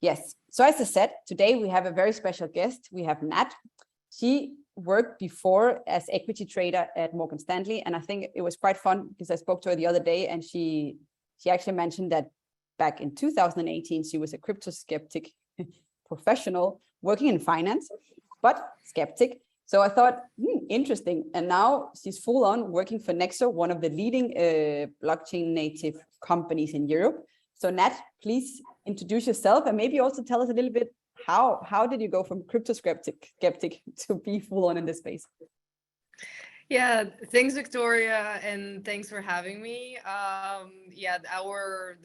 Yes. So as I said, today we have a very special guest. We have Nat. She worked before as equity trader at Morgan Stanley, and I think it was quite fun because I spoke to her the other day, and she actually mentioned that back in 2018 she was a crypto skeptic professional working in finance, but skeptic. So I thought, interesting. And now she's full on working for Nexo, one of the leading blockchain native companies in Europe. So Nat, please introduce yourself and maybe also tell us a little bit how did you go from crypto skeptic to be full on in this space? Yeah, thanks, Victoria, and thanks for having me.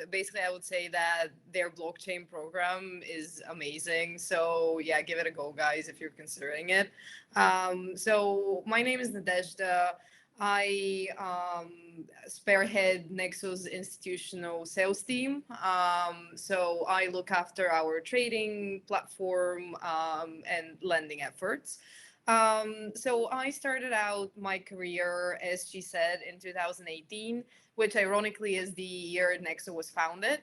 Basically, I would say that their blockchain program is amazing. So yeah, give it a go, guys, if you're considering it. So my name is Nadejda. I spearhead Nexo's institutional sales team. So I look after our trading platform and lending efforts. So I started out my career, as she said, in 2018, which ironically is the year Nexo was founded.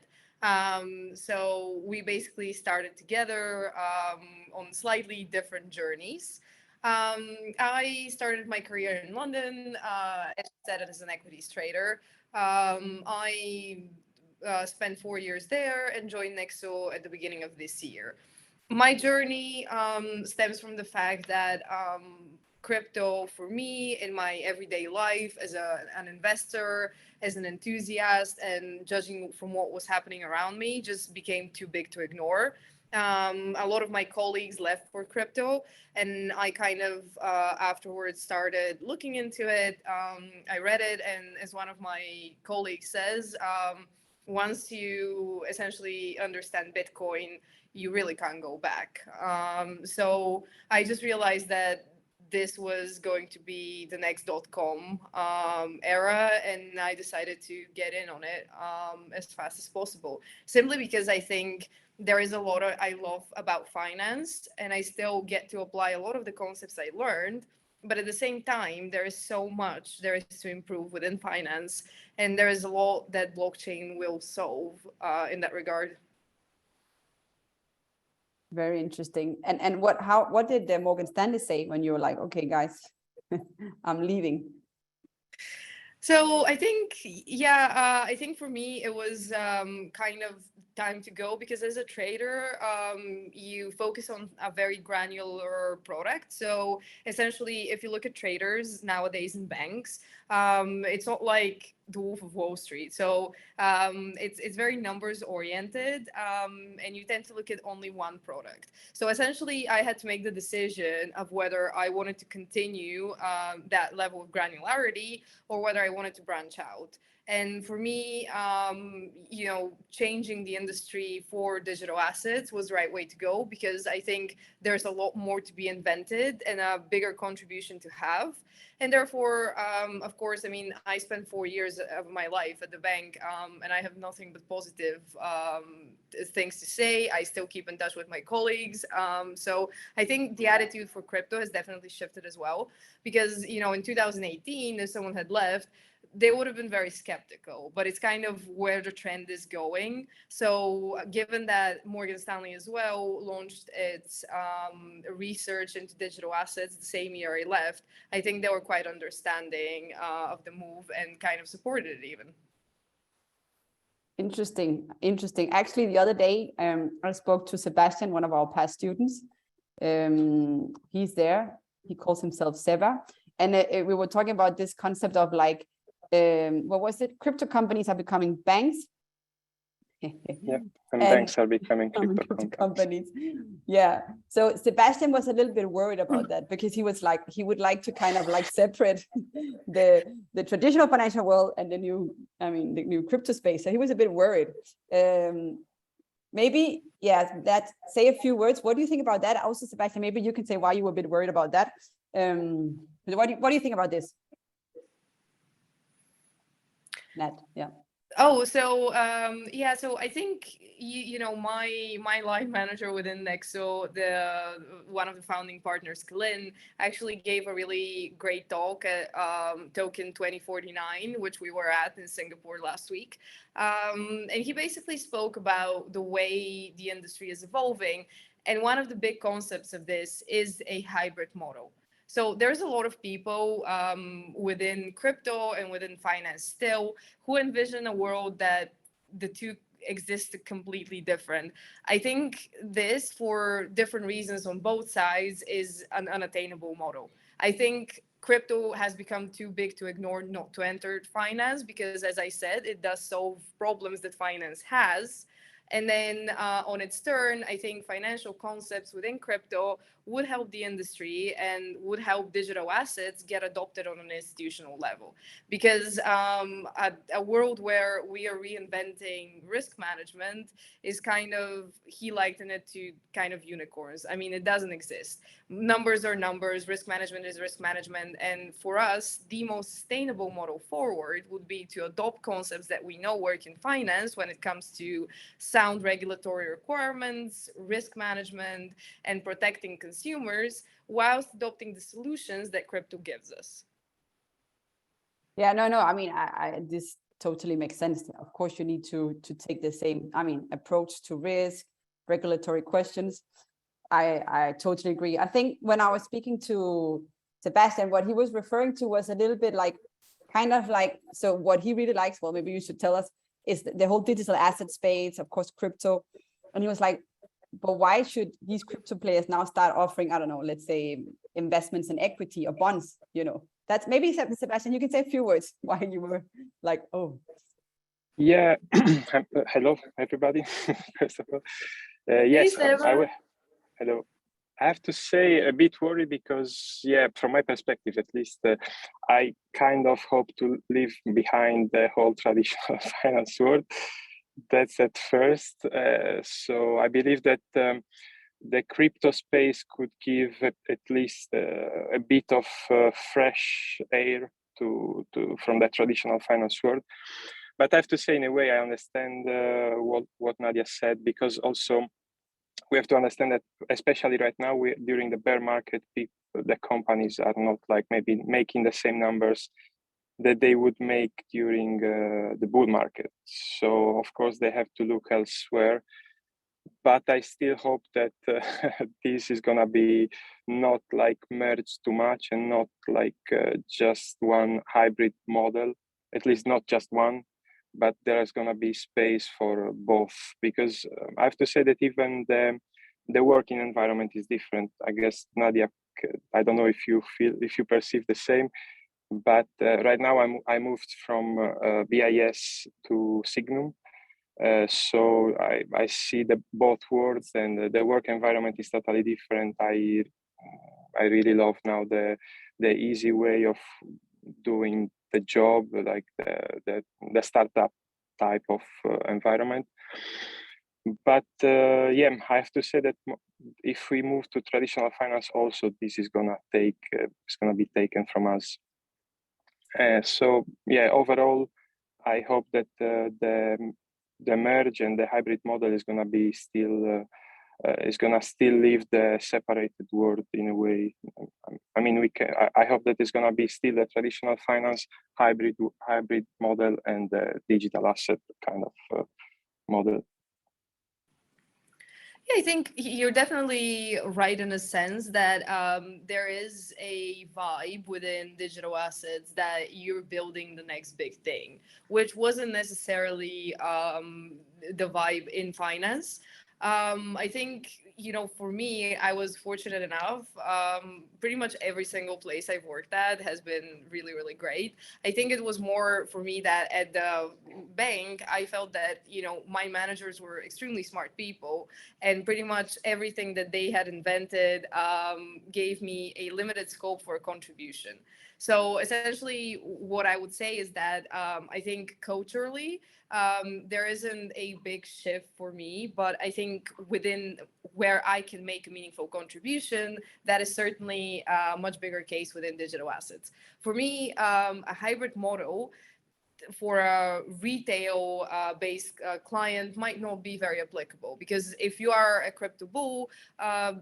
So we basically started together on slightly different journeys. I started my career in London, as I said, as an equities trader. I spent 4 years there and joined Nexo at the beginning of this year. My journey stems from the fact that crypto for me in my everyday life as an investor, as an enthusiast, and judging from what was happening around me just became too big to ignore. A lot of my colleagues left for crypto, and I kind of afterwards started looking into it. I read it, and as one of my colleagues says, once you essentially understand Bitcoin, you really can't go back. So I just realized that this was going to be the next .com era, and I decided to get in on it as fast as possible, simply because I think there is a lot I love about finance, and I still get to apply a lot of the concepts I learned. But at the same time, there is so much there is to improve within finance, and there is a lot that blockchain will solve in that regard. Very interesting. And what did Morgan Stanley say when you were like, okay, guys, I'm leaving? So I think, I think for me it was kind of time to go, because as a trader, you focus on a very granular product. So essentially, if you look at traders nowadays in banks, it's not like the Wolf of Wall Street. So it's very numbers oriented, and you tend to look at only one product. So essentially, I had to make the decision of whether I wanted to continue that level of granularity or whether I wanted to branch out. And for me, changing the industry for digital assets was the right way to go, because I think there's a lot more to be invented and a bigger contribution to have. And therefore, of course, I mean, I spent 4 years of my life at the bank, and I have nothing but positive things to say. I still keep in touch with my colleagues. So I think the attitude for crypto has definitely shifted as well, because, in 2018, if someone had left, they would have been very skeptical, but it's kind of where the trend is going. So given that Morgan Stanley as well launched its research into digital assets the same year I left, I think they were quite understanding of the move and kind of supported it even. Interesting. Actually, the other day, I spoke to Sebastian, one of our past students. He's there. He calls himself Seba. And we were talking about this concept of like, what was it? Crypto companies are becoming banks. Yeah, and banks are becoming crypto companies. Yeah. So Sebastian was a little bit worried about that, because he was like, he would like to kind of like separate the traditional financial world and the new crypto space. So he was a bit worried. Maybe, say a few words. What do you think about that? Also, Sebastian, maybe you can say why you were a bit worried about that. What do you think about this? Nat, yeah. Oh, so yeah, so I think you know my line manager within Nexo, the one of the founding partners, Glenn, actually gave a really great talk at Token 2049, which we were at in Singapore last week, and he basically spoke about the way the industry is evolving, and one of the big concepts of this is a hybrid model. So there's a lot of people within crypto and within finance still who envision a world that the two exist completely different. I think this, for different reasons on both sides, is an unattainable model. I think crypto has become too big to ignore, not to enter finance, because as I said, it does solve problems that finance has. And then on its turn, I think financial concepts within crypto would help the industry and would help digital assets get adopted on an institutional level. Because a world where we are reinventing risk management is kind of, he likened it to kind of unicorns. I mean, it doesn't exist. Numbers are numbers, risk management is risk management. And for us, the most sustainable model forward would be to adopt concepts that we know work in finance when it comes to sound regulatory requirements, risk management, and protecting consumers, whilst adopting the solutions that crypto gives us. Yeah, no, I mean, this totally makes sense. Of course, you need to take the same, I mean, approach to risk, regulatory questions. I totally agree. I think when I was speaking to Sebastian, what he was referring to was a little bit like, kind of like, so what he really likes, well, maybe you should tell us, is the whole digital asset space, of course, crypto. And he was like, but why should these crypto players now start offering, I don't know, let's say investments in equity or bonds, you know? That's maybe, Sebastian, you can say a few words why you were like, oh. Yeah, hello, everybody, first of all. Yes, hello. I have to say a bit worried because, yeah, from my perspective, at least, I kind of hope to leave behind the whole traditional finance world. That's at first. So I believe that the crypto space could give at least a bit of fresh air from the traditional finance world. But I have to say, in a way, I understand what Nadia said, because also we have to understand that, especially right now, during the bear market, the companies are not like maybe making the same numbers that they would make during the bull market. So of course they have to look elsewhere. But I still hope that this is gonna be not like merged too much and not like just one hybrid model, at least not just one, but there is gonna be space for both, because I have to say that even the working environment is different. I guess Nadia, I don't know if you perceive the same, but right now I moved from BIS to Signum. So I see the both worlds, and the work environment is totally different. I really love now the easy way of doing the job, like the startup type of environment. But yeah, I have to say that if we move to traditional finance, also this is gonna be taken from us. So yeah, overall, I hope that the merge and the hybrid model is gonna be still leave the separated world in a way. I mean, I hope that it's gonna be still a traditional finance hybrid model and the digital asset kind of model. Yeah, I think you're definitely right in a sense that there is a vibe within digital assets that you're building the next big thing, which wasn't necessarily the vibe in finance. I think, you know, for me, I was fortunate enough. Pretty much every single place I've worked at has been really, really great. I think it was more for me that at the bank, I felt that, you know, my managers were extremely smart people, and pretty much everything that they had invented gave me a limited scope for a contribution. So essentially, what I would say is that I think culturally, there isn't a big shift for me, but I think within where I can make a meaningful contribution, that is certainly a much bigger case within digital assets. For me, a hybrid model for a retail based client might not be very applicable, because if you are a crypto bull,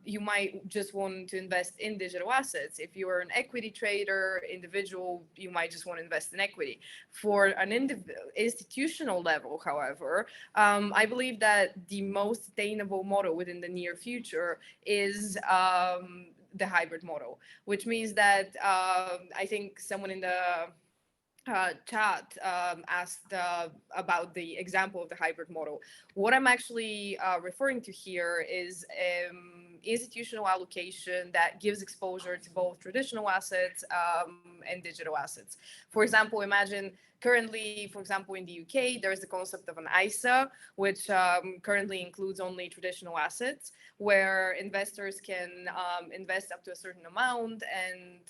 you might just want to invest in digital assets. If you are an equity trader individual, you might just want to invest in equity. For an institutional level, however, I believe that the most attainable model within the near future is the hybrid model, which means that I think someone in the chat asked about the example of the hybrid model. What I'm actually referring to here is institutional allocation that gives exposure to both traditional assets and digital assets. For example, imagine currently, for example, in the UK, there is the concept of an ISA, which currently includes only traditional assets, where investors can invest up to a certain amount, and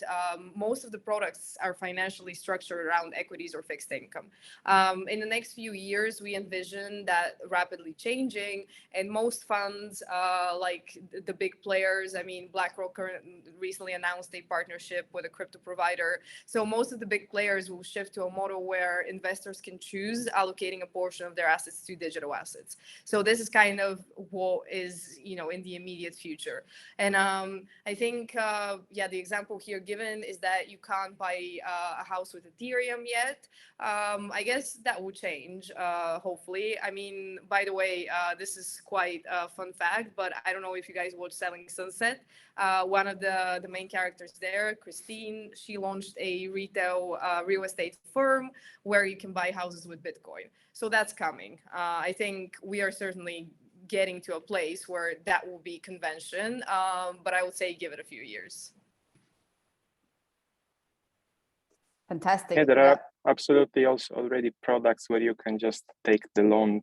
most of the products are financially structured around equities or fixed income. In the next few years, we envision that rapidly changing, and most funds, like the big players, I mean, BlackRock recently announced a partnership with a crypto provider. So most of the big players will shift to a model where investors can choose allocating a portion of their assets to digital assets. So this is kind of what is, in the immediate future. And I think, the example here given is that you can't buy a house with Ethereum yet. I guess that will change, hopefully. I mean, by the way, this is quite a fun fact, but I don't know if you guys watch Selling Sunset. One of the main characters there, Christine, she launched a retail real estate firm where you can buy houses with Bitcoin. So that's coming. I think we are certainly getting to a place where that will be convention, but I would say give it a few years. Fantastic. Yeah, there are absolutely also already products where you can just take the loan.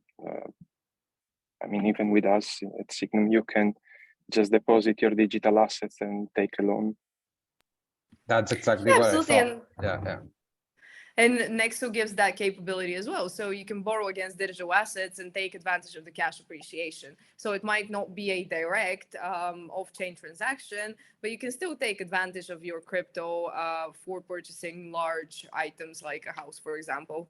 I mean, even with us at Signum, you can just deposit your digital assets and take a loan. That's exactly what I thought. Yeah. And Nexo gives that capability as well. So you can borrow against digital assets and take advantage of the cash appreciation. So it might not be a direct off-chain transaction, but you can still take advantage of your crypto for purchasing large items like a house, for example.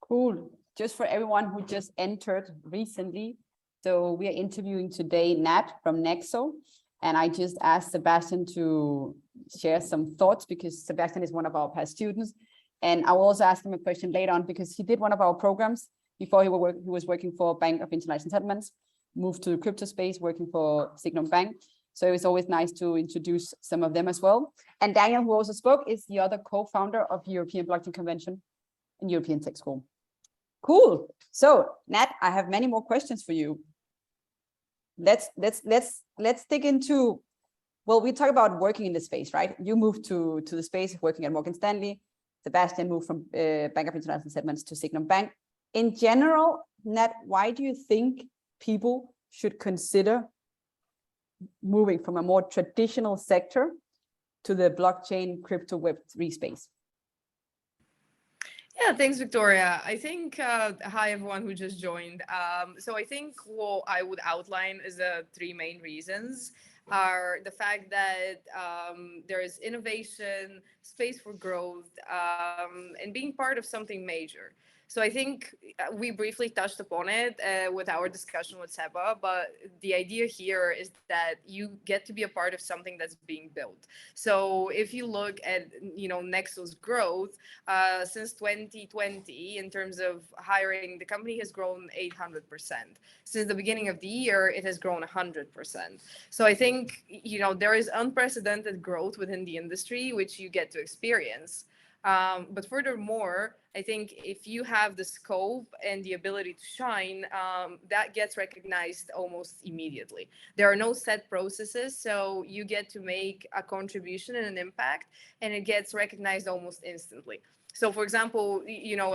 Cool. Just for everyone who just entered recently. So we are interviewing today Nat from Nexo. And I just asked Sebastian to share some thoughts, because Sebastian is one of our past students. And I will also ask him a question later on, because he did one of our programs before he was working for Bank of International Settlements, moved to the crypto space, working for Signum Bank. So it's always nice to introduce some of them as well. And Daniel, who also spoke, is the other co-founder of the European Blockchain Convention and European Tech School. Cool. So Nat, I have many more questions for you. Let's dig into, well, we talk about working in the space, right? You moved to the space working at Morgan Stanley. Sebastian moved from Bank of International Settlements to Signum Bank. In general, Nat, why do you think people should consider moving from a more traditional sector to the blockchain crypto Web3 space? Yeah, thanks, Victoria. I think, hi, everyone who just joined. So I think what I would outline is the three main reasons are the fact that there is innovation, space for growth, and being part of something major. So I think we briefly touched upon it with our discussion with Seba, but the idea here is that you get to be a part of something that's being built. So if you look at, Nexo's growth since 2020, in terms of hiring, the company has grown 800%. Since the beginning of the year, it has grown 100%. So I think, there is unprecedented growth within the industry, which you get to experience. But furthermore, I think if you have the scope and the ability to shine, that gets recognized almost immediately. There are no set processes, so you get to make a contribution and an impact, and it gets recognized almost instantly. So, for example,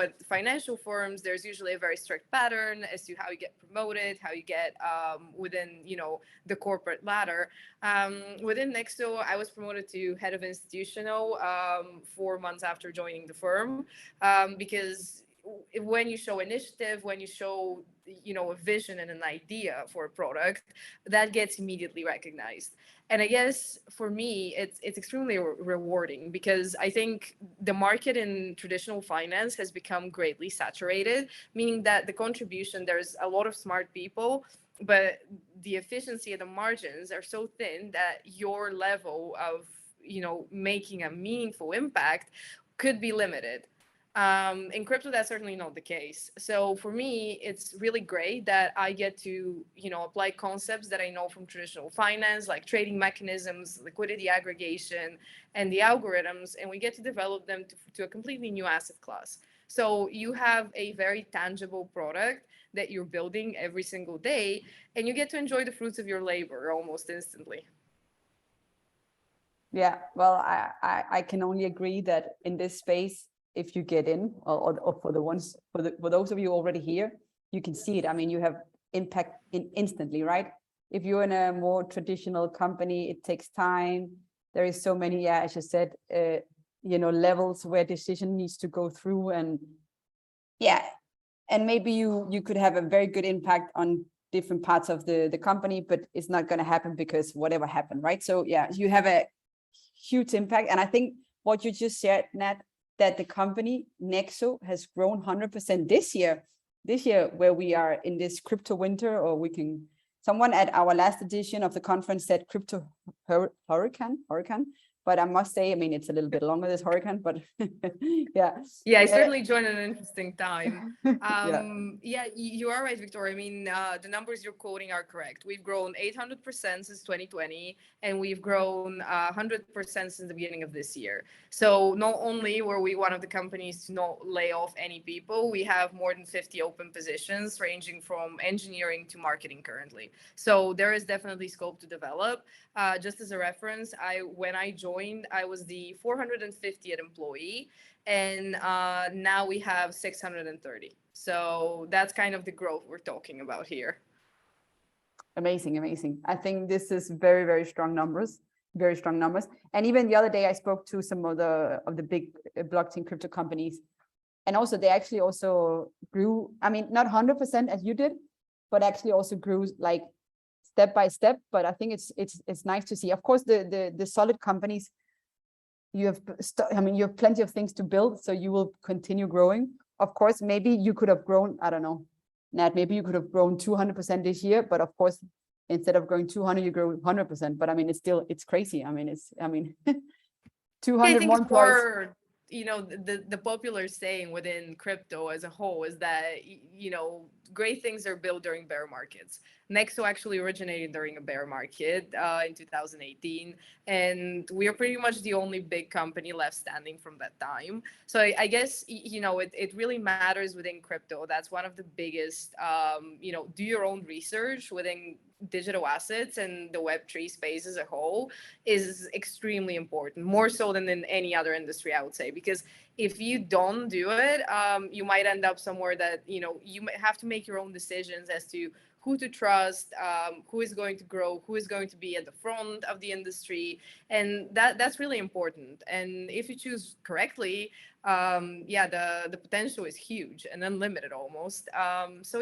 at financial firms, there's usually a very strict pattern as to how you get promoted, how you get within, the corporate ladder. Within Nexo, I was promoted to head of institutional 4 months after joining the firm, because when you show initiative, when you show, a vision and an idea for a product, that gets immediately recognized. And I guess for me, it's extremely rewarding, because I think the market in traditional finance has become greatly saturated, meaning that the contribution, there's a lot of smart people, but the efficiency and the margins are so thin that your level of, making a meaningful impact could be limited. In crypto, that's certainly not the case. So for me, it's really great that I get to, apply concepts that I know from traditional finance, like trading mechanisms, liquidity aggregation, and the algorithms, and we get to develop them to a completely new asset class. So you have a very tangible product that you're building every single day, and you get to enjoy the fruits of your labor almost instantly. Yeah, well, I can only agree that in this space, if you get in, or for those of you already here, you can see it. I mean, you have impact instantly, right? If you're in a more traditional company, it takes time. There is so many, as you said, levels where decision needs to go through, and maybe you could have a very good impact on different parts of the company, but it's not going to happen because whatever happened, right? So you have a huge impact. And I think what you just shared, Nat, that the company Nexo has grown 100% this year, where we are in this crypto winter, or someone at our last edition of the conference said crypto hurricane, but I must say, I mean, it's a little bit longer, this hurricane, but I certainly joined at an interesting time. You are right, Victoria. I mean, the numbers you're quoting are correct. We've grown 800% since 2020, and we've grown 100% since the beginning of this year. So not only were we one of the companies to not lay off any people, we have more than 50 open positions, ranging from engineering to marketing currently. So there is definitely scope to develop. Just as a reference, when I joined, I was the 450th employee, and now we have 630. So that's kind of the growth we're talking about here. Amazing. I think this is very, very strong numbers. And even the other day, I spoke to some of the big blockchain crypto companies, and also they actually also grew. I mean, not 100% as you did, but actually also grew like step by step. But I think it's nice to see. Of course, the solid companies, you have plenty of things to build, so you will continue growing. Of course, maybe you could have grown, I don't know, Nat, maybe you could have grown 200% this year, but of course, instead of growing 200, you grow 100%. But I mean, it's crazy. I mean, 200 more employees. The popular saying within crypto as a whole is that, great things are built during bear markets. Nexo actually originated during a bear market in 2018, and we are pretty much the only big company left standing from that time. So I guess, it really matters within crypto. That's one of the biggest, do your own research within digital assets, and the Web3 space as a whole is extremely important, more so than in any other industry, I would say, because if you don't do it, you might end up somewhere that, you might have to make your own decisions as to who to trust, who is going to grow, who is going to be at the front of the industry. And that's really important. And if you choose correctly, the potential is huge and unlimited almost. It's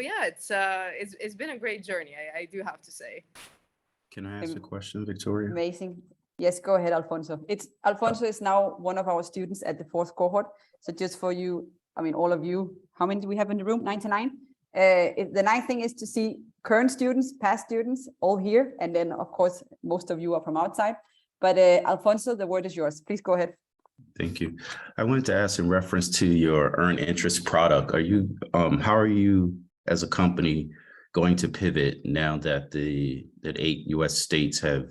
been a great journey, I do have to say. Can I ask a question, Victoria? Amazing. Yes, go ahead, Alfonso. Alfonso is now one of our students at the 4th cohort. So just for you, I mean, all of you, how many do we have in the room? 99. The nice thing is to see current students, past students, all here. And then, of course, most of you are from outside. But Alfonso, the word is yours. Please go ahead. Thank you. I wanted to ask in reference to your earned interest product. How are you as a company going to pivot now that 8 US states have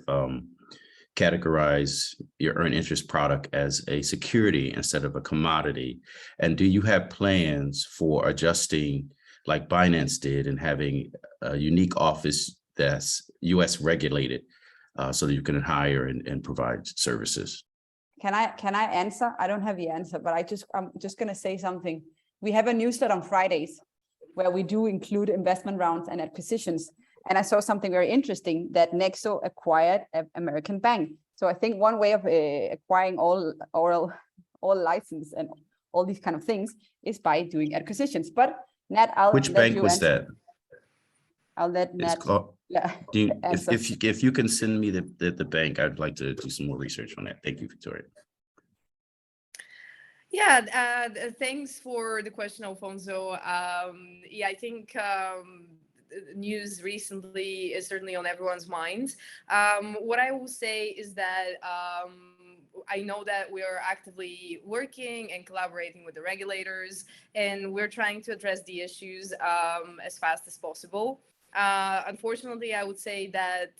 categorize your earned interest product as a security instead of a commodity? And do you have plans for adjusting like Binance did and having a unique office that's US regulated so that you can hire and provide services? Can I answer? I don't have the answer, but I'm just going to say something. We have a newsletter on Fridays where we do include investment rounds and acquisitions. And I saw something very interesting that Nexo acquired an American bank. So I think one way of acquiring all license and all these kind of things is by doing acquisitions. But Nat, which bank was that? I'll let Nat answer. If you can send me the bank, I'd like to do some more research on that. Thank you, Victoria. Yeah, thanks for the question, Alfonso. Yeah, I think news recently is certainly on everyone's minds. What I will say is that I know that we are actively working and collaborating with the regulators, and we're trying to address the issues as fast as possible. Unfortunately, I would say that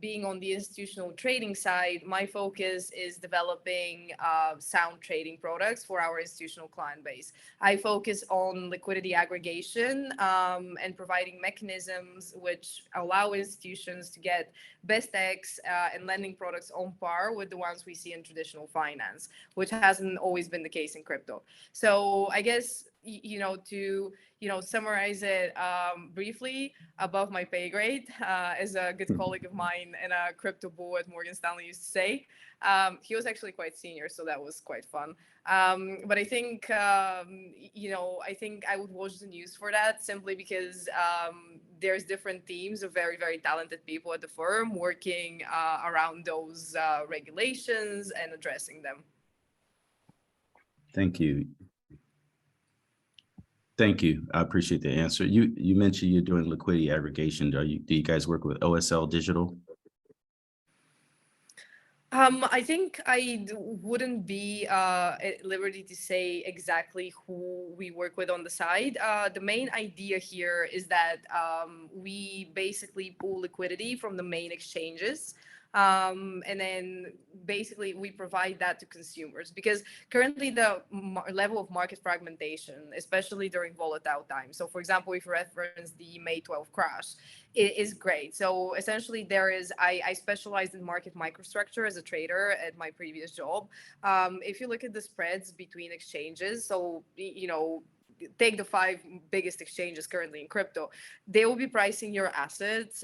being on the institutional trading side, my focus is developing sound trading products for our institutional client base. I focus on liquidity aggregation and providing mechanisms which allow institutions to get best X and lending products on par with the ones we see in traditional finance, which hasn't always been the case in crypto. So I guess, to summarize it briefly, above my pay grade, as a good colleague of mine and a crypto bull at Morgan Stanley used to say. He was actually quite senior, so that was quite fun. But I think, I think I would watch the news for that, simply because there's different teams of very, very talented people at the firm working around those regulations and addressing them. Thank you. Thank you. I appreciate the answer. You mentioned you're doing liquidity aggregation. Do you guys work with OSL Digital? I think I wouldn't be at liberty to say exactly who we work with on the side. The main idea here is that we basically pull liquidity from the main exchanges. And then basically we provide that to consumers, because currently the level of market fragmentation, especially during volatile times. So for example, if you reference the May 12 crash, it is great. So essentially I specialized in market microstructure as a trader at my previous job. If you look at the spreads between exchanges, so, take the 5 biggest exchanges currently in crypto, they will be pricing your assets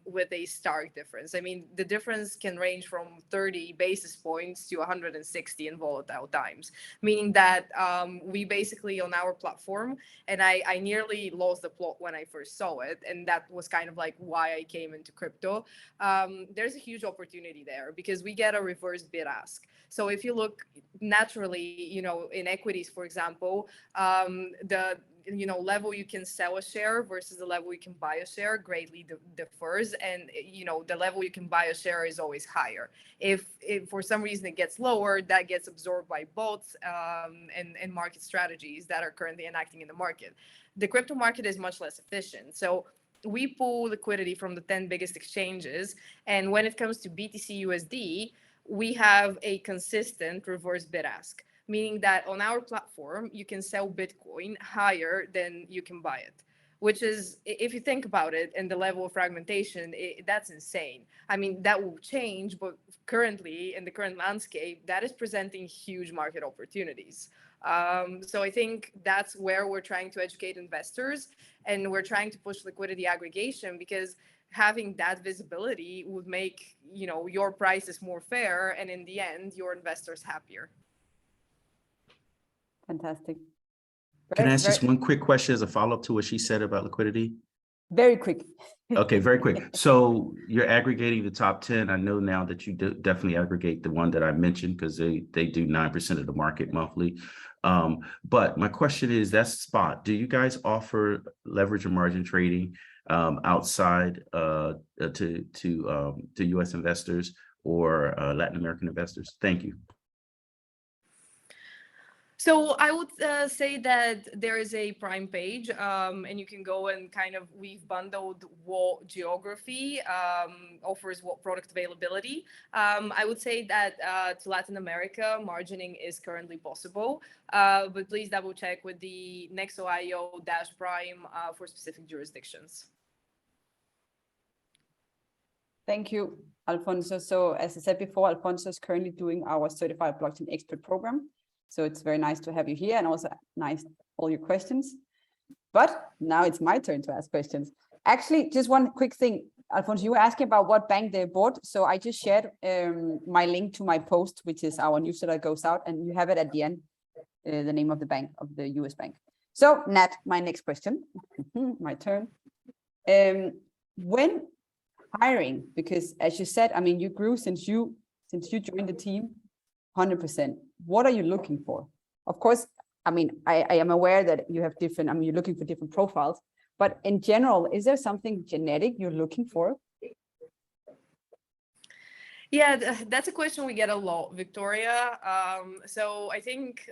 with a stark difference. I mean, the difference can range from 30 basis points to 160 in volatile times, meaning that we basically on our platform, and I nearly lost the plot when I first saw it, and that was kind of like why I came into crypto. There's a huge opportunity there because we get a reverse bid ask. So if you look naturally, in equities, for example, the level you can sell a share versus the level you can buy a share greatly differs, and the level you can buy a share is always higher. If for some reason it gets lower, that gets absorbed by bots and market strategies that are currently enacting in the market. The crypto market is much less efficient, so we pull liquidity from the 10 biggest exchanges, and when it comes to BTC USD, we have a consistent reverse bid ask, meaning that on our platform, you can sell Bitcoin higher than you can buy it, which is, if you think about it, and the level of fragmentation, that's insane. I mean, that will change, but currently, in the current landscape, that is presenting huge market opportunities. So I think that's where we're trying to educate investors, and we're trying to push liquidity aggregation, because having that visibility would make, your prices more fair, and in the end, your investors happier. Fantastic. Can I ask just one quick question as a follow-up to what she said about liquidity? Very quick. Okay, very quick. So you're aggregating the top 10. I know now that you definitely aggregate the one that I mentioned, because they do 9% of the market monthly. But my question is, that's spot. Do you guys offer leverage and margin trading outside to U.S. investors or Latin American investors? Thank you. So I would say that there is a Prime page, and you can go and we've bundled what geography offers what product availability. I would say that to Latin America, margining is currently possible, but please double check with the Nexo IO-Prime for specific jurisdictions. Thank you, Alfonso. So as I said before, Alfonso is currently doing our Certified Blockchain Expert program. So it's very nice to have you here, and also nice all your questions. But now it's my turn to ask questions. Actually, just one quick thing, Alfonso, you were asking about what bank they bought. So I just shared my link to my post, which is our newsletter goes out, and you have it at the end, the name of the bank, of the US bank. So Nat, my next question, my turn. When hiring, because as you said, I mean, you grew since you joined the team, 100%. What are you looking for? Of course, I mean, I am aware that you have different, I mean, you're looking for different profiles, but in general, is there something genetic you're looking for? Yeah, that's a question we get a lot, Victoria. So I think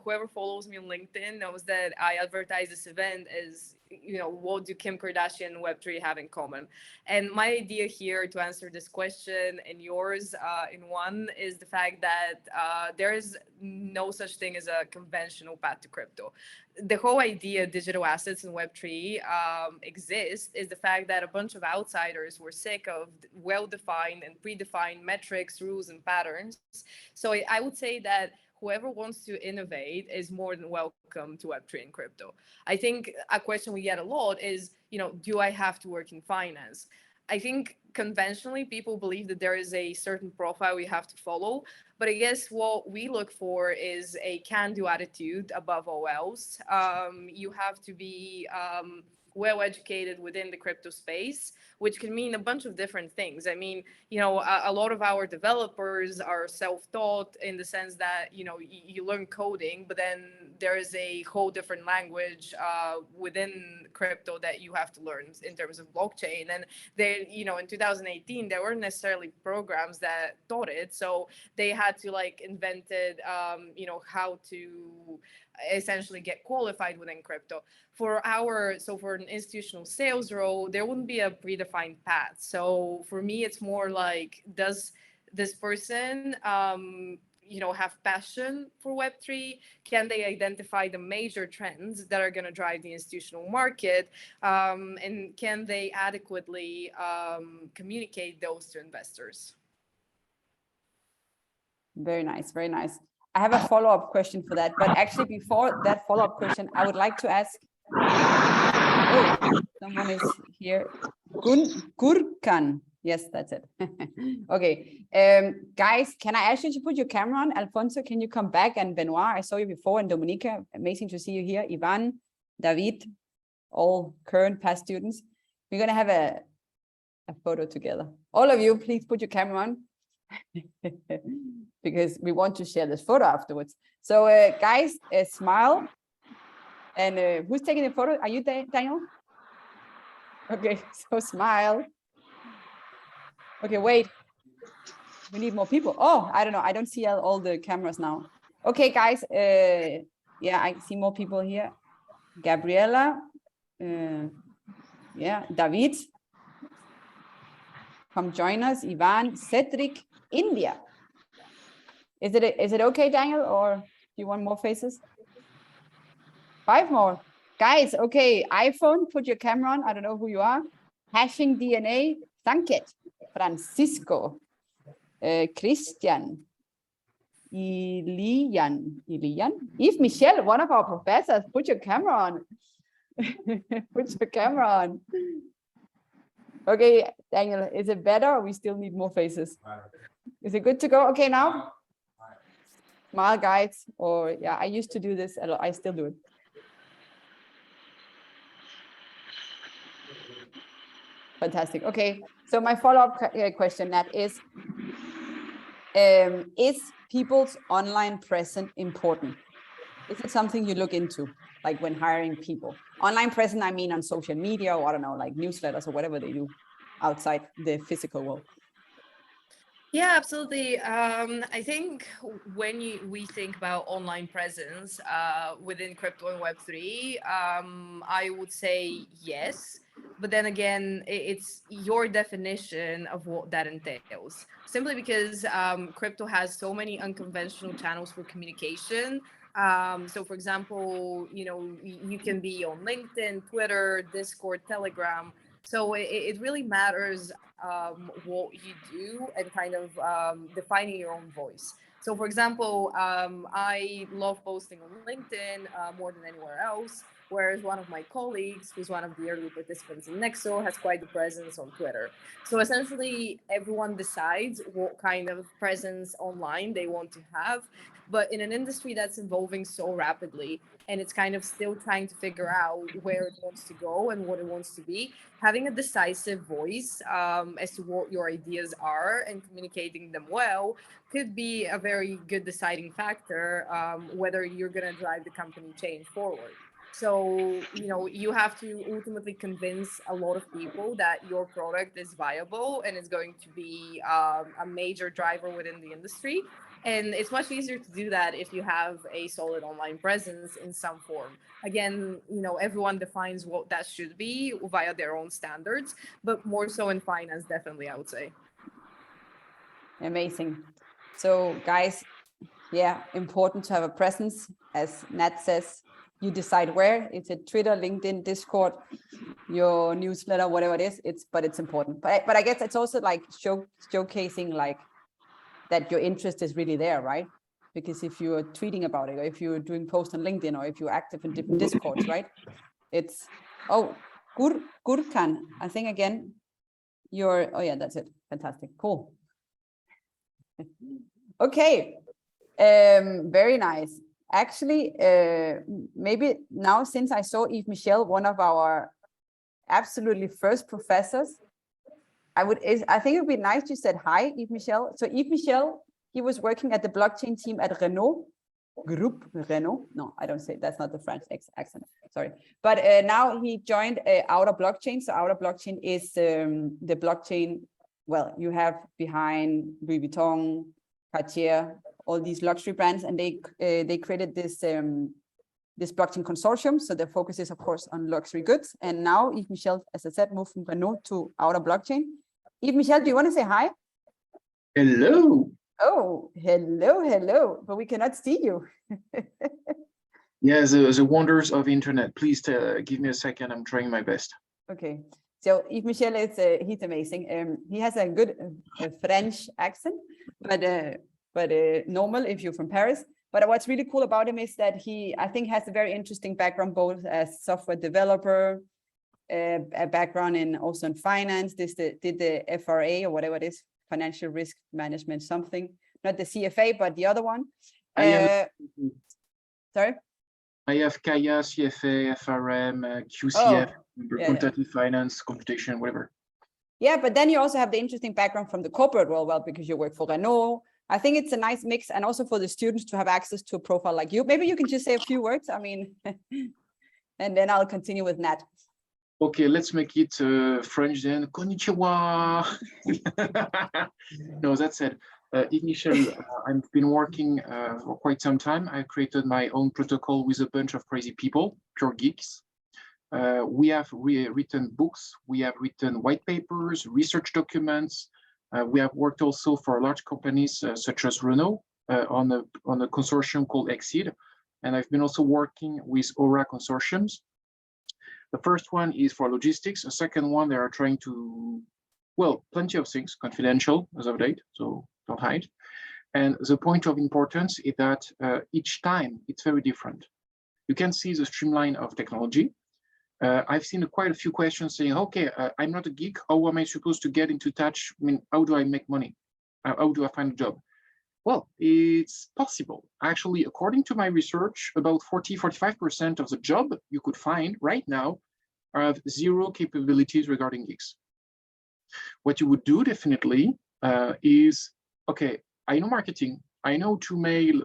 whoever follows me on LinkedIn knows that I advertise this event as, you know, what do Kim Kardashian and Web3 have in common? And my idea here to answer this question and yours in one is the fact that there is no such thing as a conventional path to crypto. The whole idea digital assets and Web3 exist is the fact that a bunch of outsiders were sick of well-defined and predefined metrics, rules, and patterns. So I would say that whoever wants to innovate is more than welcome to Web3 and crypto. I think a question we get a lot is, you know, do I have to work in finance? I think conventionally people believe that there is a certain profile we have to follow, but I guess what we look for is a can-do attitude above all else. You have to be well educated within the crypto space, which can mean a bunch of different things. I mean, you know, a lot of our developers are self-taught in the sense that, you know, you learn coding, but then there is a whole different language within crypto that you have to learn in terms of blockchain. And they, you know, in 2018, there weren't necessarily programs that taught it. So they had to like invented, you know, how to essentially get qualified within crypto. For an institutional sales role, there wouldn't be a predefined path. So for me, it's more like, does this person, you know, have passion for Web3? Can they identify the major trends that are going to drive the institutional market? And can they adequately communicate those to investors? Very nice, very nice. I have a follow-up question for that, but actually before that follow-up question, I would like to ask, oh, someone is here. Gurkan. Yes, that's it. Okay. Guys, can I ask you to put your camera on? Alfonso, can you come back? And Benoit, I saw you before, and Dominica, amazing to see you here. Ivan, David, all current, past students. We're going to have a photo together. All of you, please put your camera on. Because we want to share this photo afterwards. So guys, smile. And who's taking the photo? Are you Daniel? Okay, so smile. Okay, wait. We need more people. Oh, I don't know. I don't see all the cameras now. Okay, guys. Yeah, I see more people here. Gabriela. Yeah, David. Come join us. Ivan, Cedric, India. Is it okay, Daniel, or do you want more faces? 5 more. Guys, okay, iPhone, put your camera on. I don't know who you are. Hashing DNA, Sanket, Francisco, Christian, Ilian, Yves-Michel, one of our professors. Put your camera on. Put your camera on. Okay, Daniel, is it better or we still need more faces? Is it good to go? Okay, now? Smile, guys, or yeah, I used to do this a lot. I still do it. Fantastic. Okay, so my follow-up question, Nat, is people's online presence important? Is it something you look into, like when hiring people? Online presence, I mean on social media, or I don't know, like newsletters or whatever they do outside the physical world. Yeah, absolutely. I think when we think about online presence within crypto and Web3, I would say yes. But then again, it's your definition of what that entails. Simply because crypto has so many unconventional channels for communication. So, for example, you know, you can be on LinkedIn, Twitter, Discord, Telegram. So it really matters what you do and kind of defining your own voice. So, for example, I love posting on LinkedIn more than anywhere else. whereas one of my colleagues, who's one of the early participants in Nexo, has quite the presence on Twitter. So essentially, everyone decides what kind of presence online they want to have. But in an industry that's evolving so rapidly, and it's kind of still trying to figure out where it wants to go and what it wants to be, having a decisive voice as to what your ideas are and communicating them well could be a very good deciding factor whether you're going to drive the company change forward. So, you know, you have to ultimately convince a lot of people that your product is viable and is going to be a major driver within the industry. And it's much easier to do that if you have a solid online presence in some form. Again, you know, everyone defines what that should be via their own standards, but more so in finance, definitely, I would say. Amazing. So guys, yeah, important to have a presence. As Nat says, you decide where. It's a Twitter, LinkedIn, Discord, your newsletter, whatever it is. But it's important. But I guess it's also like showcasing like that your interest is really there, right? Because if you're tweeting about it, or if you're doing posts on LinkedIn, or if you're active in different Discords, right? It's, oh, Gurkan, I think again, you're, oh yeah, that's it. Fantastic, cool. Okay, very nice. Actually, maybe now since I saw Yves-Michel, one of our absolutely first professors, I think it would be nice you said hi, Yves-Michel. So Yves-Michel, he was working at the blockchain team at Renault, Group Renault. No, I don't say, that's not the French accent, sorry. But now he joined Outer Blockchain. So Outer Blockchain is the blockchain, well, you have behind Louis Vuitton, Cartier, all these luxury brands, and they created this this blockchain consortium. So their focus is, of course, on luxury goods. And now Yves-Michel, as I said, moved from Renault to Outer Blockchain. Yves-Michel, do you want to say hi? Hello. Oh, hello. But we cannot see you. Yeah, the wonders of internet. Please give me a second. I'm trying my best. Okay. So Yves-Michel is he's amazing. He has a good French accent, but normal if you're from Paris. But what's really cool about him is that he, I think, has a very interesting background, both as software developer, a background in also in finance. Did the FRA or whatever it is, financial risk management, something, not the CFA, but the other one. Sorry? I have Kaya, CFA, FRM, QCF, quantitative finance, computation, whatever. Yeah, but then you also have the interesting background from the corporate world, well, because you work for Renault. I think it's a nice mix, and also for the students to have access to a profile like you. Maybe you can just say a few words, I mean, and then I'll continue with Nat. Okay, let's make it French then. Konnichiwa. No, that said, Yves-Michel, I've been working for quite some time. I created my own protocol with a bunch of crazy people, pure geeks. We have written books, we have written white papers, research documents. We have worked also for large companies such as Renault on a consortium called Exceed. And I've been also working with Aura consortiums. The first one is for logistics. The second one, they are trying to, well, plenty of things, confidential as of date, so don't hide. And the point of importance is that each time it's very different. You can see the streamline of technology. I've seen quite a few questions saying, okay, I'm not a geek. How am I supposed to get into touch? I mean, how do I make money? How do I find a job? Well, it's possible. Actually, according to my research, about 45% of the job you could find right now have zero capabilities regarding geeks. What you would do definitely is, okay, I know marketing. I know to make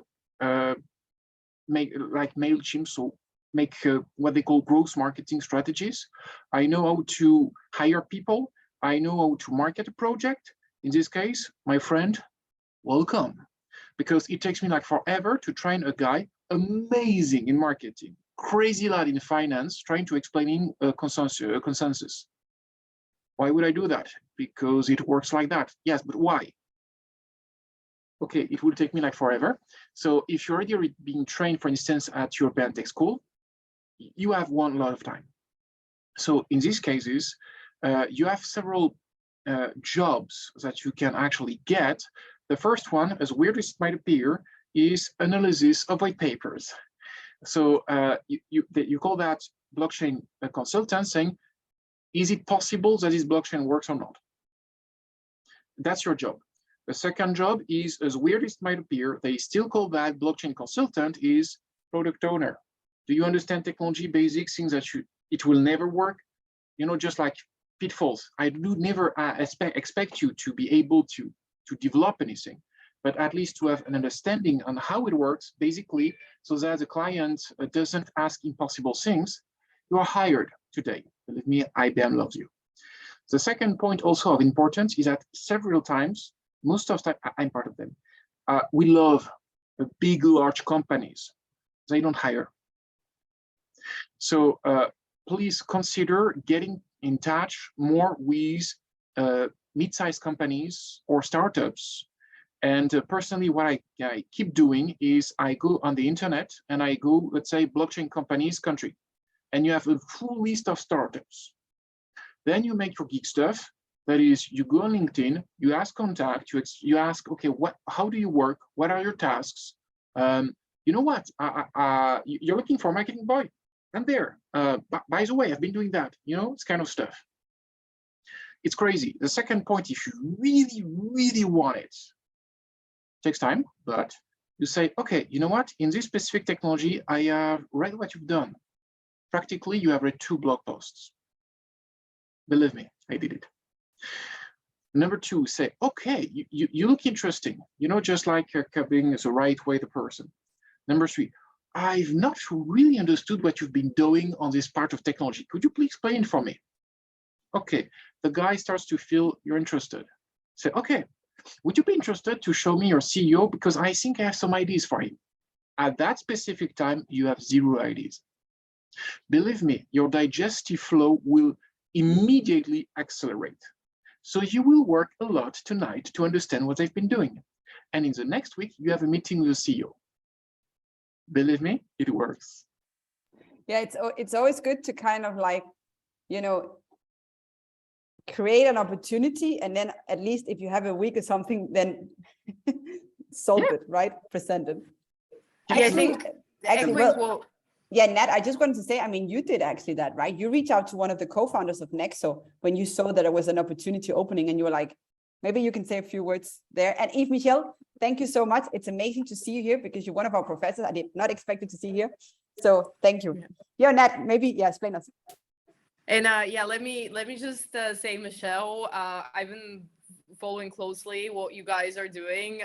like MailChimp, so make what they call growth marketing strategies. I know how to hire people. I know how to market a project. In this case, my friend, welcome. Because it takes me like forever to train a guy amazing in marketing, crazy lad in finance, trying to explain him a consensus. Why would I do that? Because it works like that. Yes, but why? Okay, it will take me like forever. So if you're already being trained, for instance, at your Tech school, you have one lot of time. So in these cases, you have several jobs that you can actually get. The first one, as weird as it might appear, is analysis of white papers. So you call that blockchain consultant, saying, is it possible that this blockchain works or not? That's your job. The second job is, as weird as it might appear, they still call that blockchain consultant, is product owner. Do you understand technology basics, things that it will never work? You know, just like pitfalls. I do never expect you to be able to develop anything, but at least to have an understanding on how it works, basically, so that the client doesn't ask impossible things. You are hired today. Believe me, IBM loves you. The second point also of importance is that several times, most of the time, I'm part of them, we love big, large companies. They don't hire. So please consider getting in touch more with mid-sized companies or startups. And personally, what I keep doing is I go on the internet and I go, let's say, blockchain companies country, and you have a full list of startups. Then you make your geek stuff. That is, you go on LinkedIn, you ask contact, you ask, okay, how do you work? What are your tasks? You know what? You're looking for a marketing boy. I'm there. By the way, I've been doing that. You know, it's kind of stuff. It's crazy. The second point, if you really, really want it, takes time, but you say, okay, you know what? In this specific technology, I have read what you've done. Practically, you have read 2 blog posts. Believe me, I did it. Number 2, say, okay, you look interesting, you know, just like being the right way the person. Number 3, I've not really understood what you've been doing on this part of technology. Could you please explain for me? Okay, the guy starts to feel you're interested. Say, okay, would you be interested to show me your CEO? Because I think I have some ideas for him. At that specific time, you have 0 ideas. Believe me, your digestive flow will immediately accelerate. So you will work a lot tonight to understand what they've been doing. And in the next week, you have a meeting with the CEO. Believe me, it works. Yeah, it's always good to kind of like, you know, create an opportunity, and then at least if you have a week or something, then solve it, right? Present it. Yeah, I think well, yeah, Nat, I just wanted to say, I mean, you did actually that, right? You reached out to one of the co-founders of Nexo when you saw that there was an opportunity opening, and you were like, maybe you can say a few words there. And Yves-Michel, thank you so much. It's amazing to see you here because you're one of our professors. I did not expect you to see here. So thank you. Yeah, Nat, maybe, yeah, explain us. And yeah, let me just say, Michelle, I've been following closely what you guys are doing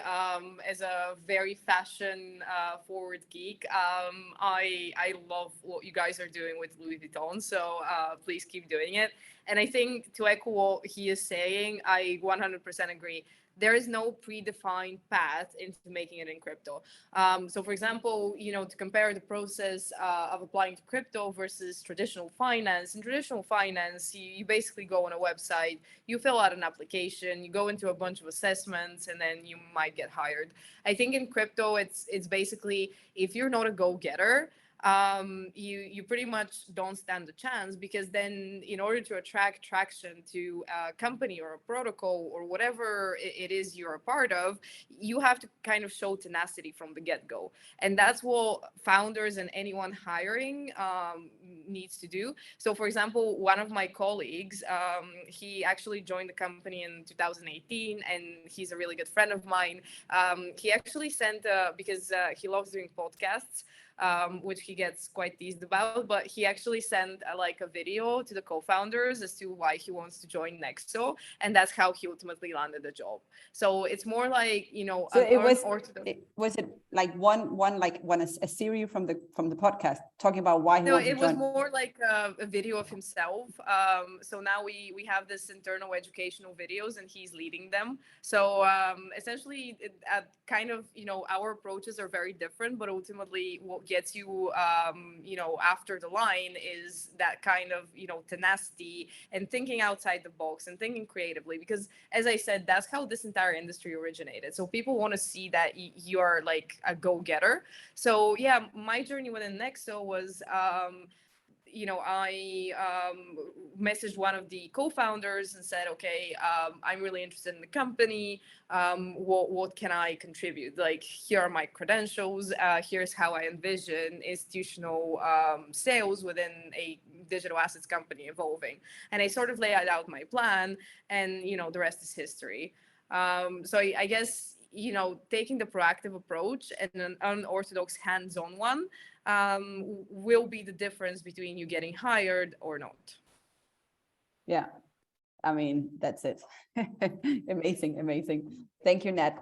as a very fashion forward geek. I love what you guys are doing with Louis Vuitton, so please keep doing it. And I think to echo what he is saying, I 100% agree. There is no predefined path into making it in crypto. So for example, you know, to compare the process of applying to crypto versus traditional finance, in traditional finance, you basically go on a website, you fill out an application, you go into a bunch of assessments, and then you might get hired. I think in crypto, it's basically, if you're not a go-getter, you pretty much don't stand a chance, because then in order to attract traction to a company or a protocol or whatever it is you're a part of, you have to kind of show tenacity from the get-go. And that's what founders and anyone hiring needs to do. So for example, one of my colleagues, he actually joined the company in 2018, and he's a really good friend of mine. He actually sent, because he loves doing podcasts, which he gets quite teased about, but he actually sent like a video to the co-founders as to why he wants to join Nexo, and that's how he ultimately landed the job. So it's more like, you know, so was it like a series from the podcast talking about why he wanted to join? No, it was more like a video of himself. So now we have this internal educational videos, and he's leading them. So essentially, kind of, you know, our approaches are very different, but ultimately what gets you, you know, after the line is that kind of, you know, tenacity and thinking outside the box and thinking creatively, because as I said, that's how this entire industry originated. So people want to see that you're like a go-getter. So yeah, my journey within Nexo was, I messaged one of the co-founders and said, okay, I'm really interested in the company. What can I contribute? Like, here are my credentials. Here's how I envision institutional sales within a digital assets company evolving. And I sort of laid out my plan, and, the rest is history. So I guess, taking the proactive approach and an unorthodox hands-on one will be the difference between you getting hired or not. Yeah, I mean, that's it. Amazing, amazing. Thank you, Nat.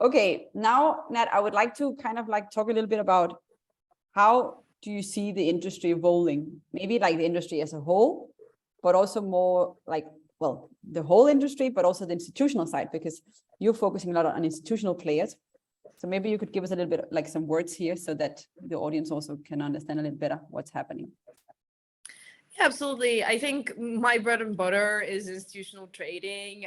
Okay, now, Nat, I would like to kind of like talk a little bit about how do you see the industry evolving? Maybe like the industry as a whole, but also more like, well, the whole industry, but also the institutional side, because you're focusing a lot on institutional players. So maybe you could give us a little bit like some words here so that the audience also can understand a little better what's happening. Yeah, absolutely. I think my bread and butter is institutional trading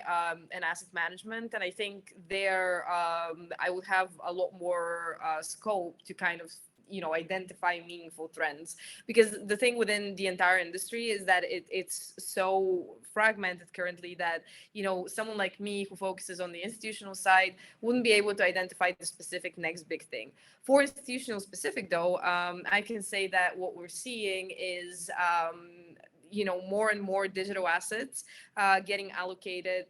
and asset management. And I think there I would have a lot more scope to kind of identify meaningful trends, because the thing within the entire industry is that it's so fragmented currently that someone like me who focuses on the institutional side wouldn't be able to identify the specific next big thing. For institutional specific though, I can say that what we're seeing is more and more digital assets getting allocated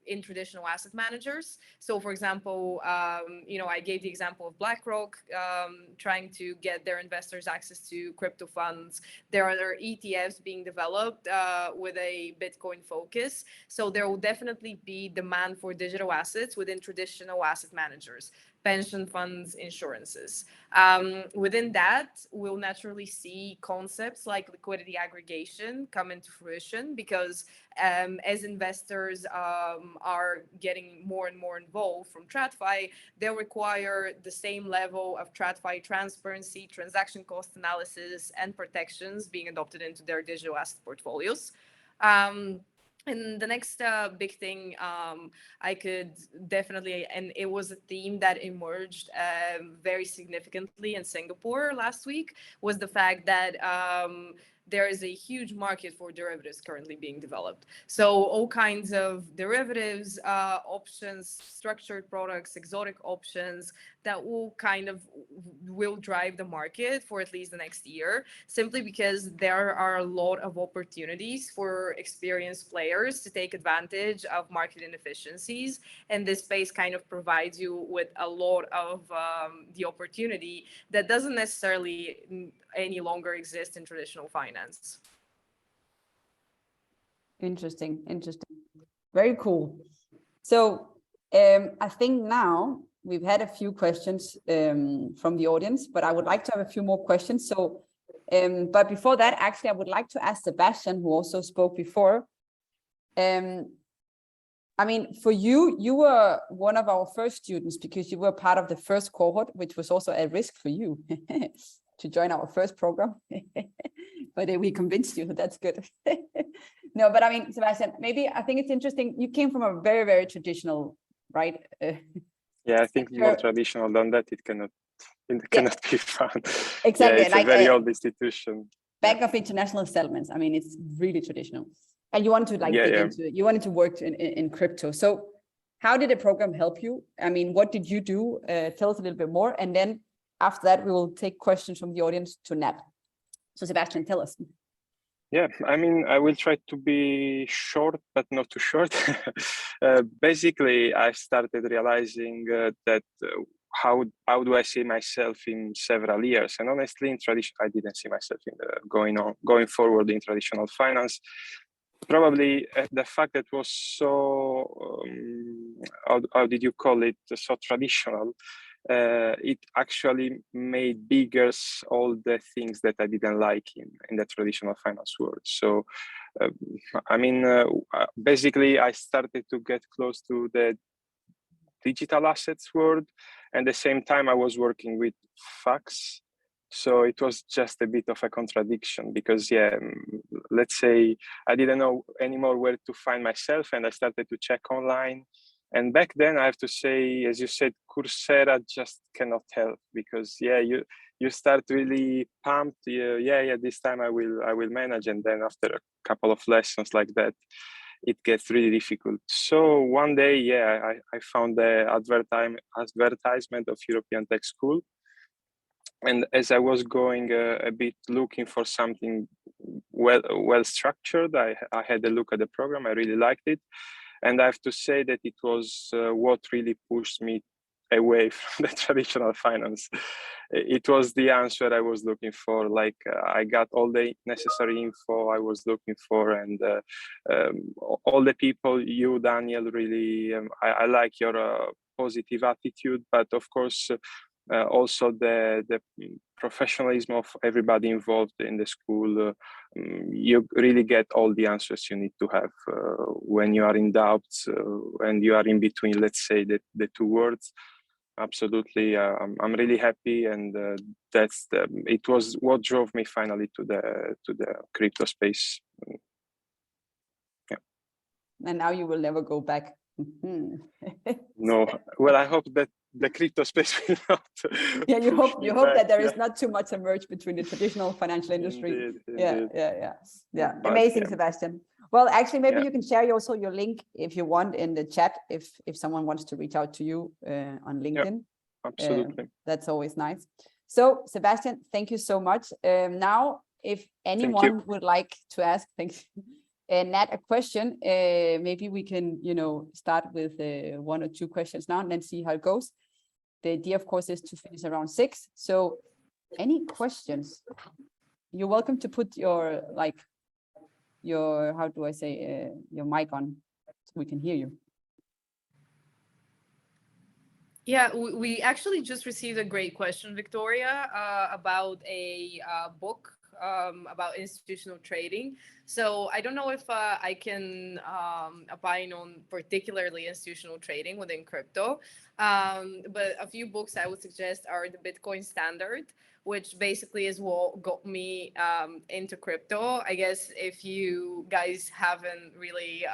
in traditional asset managers. So, for example, I gave the example of BlackRock trying to get their investors access to crypto funds. There are ETFs being developed with a Bitcoin focus. So there will definitely be demand for digital assets within traditional asset managers, pension funds, insurances. Within that, we'll naturally see concepts like liquidity aggregation come into fruition, because as investors are getting more and more involved from TradFi, they'll require the same level of TradFi transparency, transaction cost analysis, and protections being adopted into their digital asset portfolios. And the next big thing I could definitely, and it was a theme that emerged very significantly in Singapore last week, was the fact that there is a huge market for derivatives currently being developed. So all kinds of derivatives, options, structured products, exotic options that will drive the market for at least the next year, simply because there are a lot of opportunities for experienced players to take advantage of market inefficiencies. And this space kind of provides you with a lot of the opportunity that doesn't necessarily any longer exist in traditional finance. Interesting. Very cool. So I think now we've had a few questions from the audience, but I would like to have a few more questions. So, but before that, actually, I would like to ask Sebastian, who also spoke before. I mean, for you, you were one of our first students because you were part of the first cohort, which was also at risk for you to join our first program. But we convinced you, that's good. No, but I mean, Sebastian, maybe I think it's interesting. You came from a very, very traditional, right? Yeah, I think more traditional than that, it cannot be found. Exactly. Yeah, it's a very old institution. Bank of International Settlements. I mean, it's really traditional. And you wanted to you wanted to work in crypto. So how did the program help you? I mean, what did you do? Tell us a little bit more. And then after that, we will take questions from the audience to Nat. So Sebastian, tell us. Yeah, I mean, I will try to be short, but not too short. Basically, I started realizing that how do I see myself in several years? And honestly, in tradition, I didn't see myself in going forward in traditional finance. Probably the fact that was so, how did you call it, so traditional, it actually made bigger all the things that I didn't like in the traditional finance world. So, I mean, basically, I started to get close to the digital assets world. And at the same time, I was working with facts. So it was just a bit of a contradiction because, yeah, let's say I didn't know anymore where to find myself, and I started to check online. And back then, I have to say, as you said, Coursera just cannot help, because you start really pumped. This time I will manage, and then after a couple of lessons like that, it gets really difficult. So one day, I found the advertisement of European Tech School. And as I was going a bit looking for something well structured, I had a look at the program. I really liked it. And I have to say that it was what really pushed me away from the traditional finance. It was the answer I was looking for. Like I got all the necessary info I was looking for, and all the people, you, Daniel, really, I like your positive attitude, but of course, also the professionalism of everybody involved in the school. You really get all the answers you need to have when you are in doubt and you are in between, let's say, the two words. Absolutely, I'm really happy, and it was what drove me finally to the crypto space. Yeah. And now you will never go back. No, well, I hope that the crypto space will not. Yeah, you hope back. that there is not too much a merge between the traditional financial industry. Indeed. Yeah. But, Amazing, Sebastian. Well, actually, maybe you can share also your link if you want in the chat, if someone wants to reach out to you on LinkedIn. Absolutely. That's always nice. So, Sebastian, thank you so much. Now, if anyone would like to ask, thanks. Nat, a question, maybe we can, start with 1 or 2 questions now and then see how it goes. The idea, of course, is to finish around 6. So any questions? You're welcome to put your how do I say, your mic on so we can hear you. Yeah, we actually just received a great question, Victoria, about a book about institutional trading. So I don't know if I can opine on particularly institutional trading within crypto, but a few books I would suggest are The Bitcoin Standard, which basically is what got me into crypto. I guess if you guys haven't really,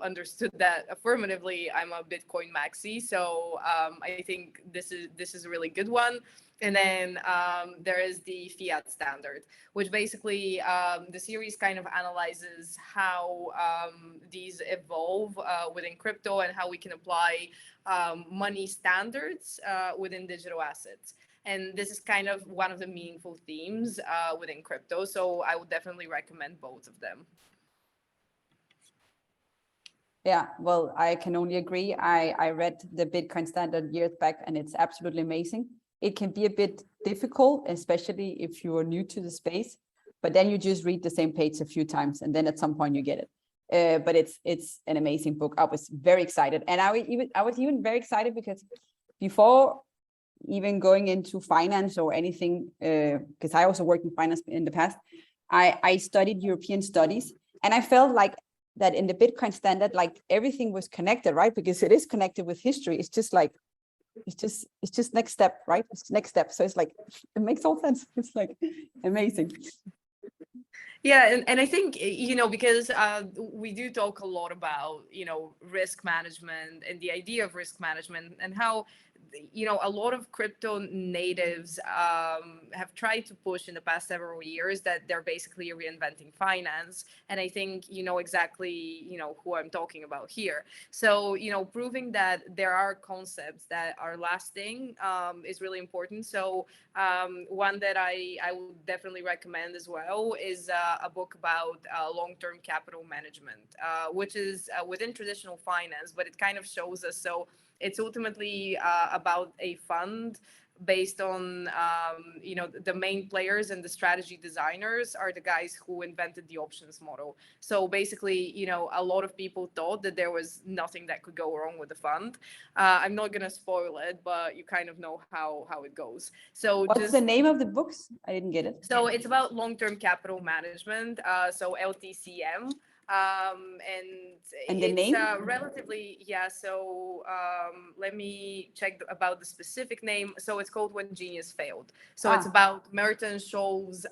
understood that affirmatively, I'm a Bitcoin maxi. So I think this is a really good one. And then there is the Fiat Standard, which basically the series kind of analyzes how these evolve within crypto and how we can apply money standards within digital assets. And this is kind of one of the meaningful themes within crypto. So I would definitely recommend both of them. Yeah, well, I can only agree. I read the Bitcoin Standard years back, and it's absolutely amazing. It can be a bit difficult, especially if you are new to the space, but then you just read the same page a few times, and then at some point you get it. But it's an amazing book. I was very excited, and I was even very excited because before even going into finance or anything, because I also worked in finance in the past, I studied European studies, and I felt like that in the Bitcoin Standard, like everything was connected, right? Because it is connected with history. It's just like, it's just next step, right? It's next step. So it's like, it makes all sense. It's like amazing. Yeah, and I think, because we do talk a lot about, risk management and the idea of risk management and how, a lot of crypto natives have tried to push in the past several years that they're basically reinventing finance. And I think exactly, who I'm talking about here. So, proving that there are concepts that are lasting is really important. So one that I would definitely recommend as well is a book about long-term capital management, which is within traditional finance, but it kind of shows us. So it's ultimately about a fund based on, the main players and the strategy designers are the guys who invented the options model. So basically, a lot of people thought that there was nothing that could go wrong with the fund. I'm not going to spoil it, but you kind of know how it goes. So what's the name of the books? I didn't get it. So it's about long-term capital management. So LTCM. And the name? Relatively, so let me check about the specific name. So it's called When Genius Failed. So it's about Merton, Scholes,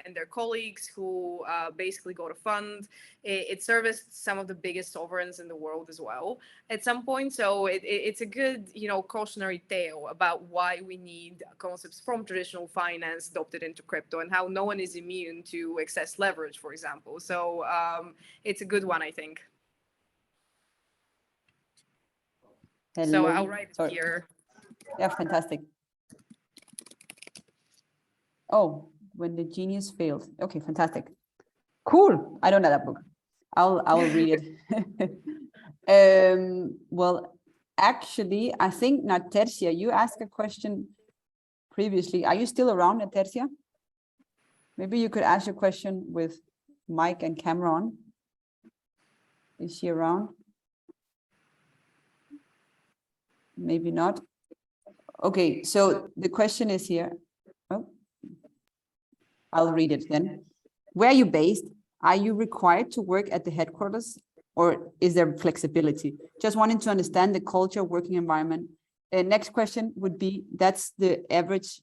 and their colleagues who basically got a fund it serviced some of the biggest sovereigns in the world as well at some point. So it's a good, cautionary tale about why we need concepts from traditional finance adopted into crypto, and how no one is immune to excess leverage, for example. So it's a good one, I think. Hello. So I'll write it here. Yeah, fantastic. Oh, when the genius failed. Okay, fantastic. Cool. I don't know that book. I'll read it. Well, actually, I think Nadejda, you asked a question previously. Are you still around, Nadejda? Maybe you could ask your question with mic and camera on. Is she around? Maybe not. Okay, so the question is here. Oh, I'll read it then. Where are you based? Are you required to work at the headquarters, or is there flexibility? Just wanting to understand the culture, working environment. Next question would be, that's the average.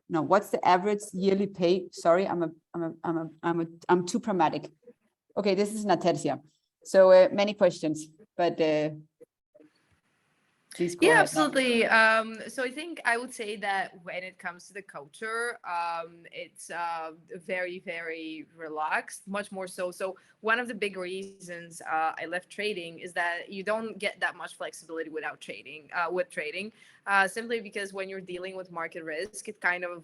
No, what's the average yearly pay? Sorry, I'm too pragmatic. Okay, this is Nadejda. So many questions, but please go ahead. Absolutely. So I think I would say that when it comes to the culture, it's very, very relaxed, much more so. So one of the big reasons I left trading is that you don't get that much flexibility without trading, simply because when you're dealing with market risk, it kind of,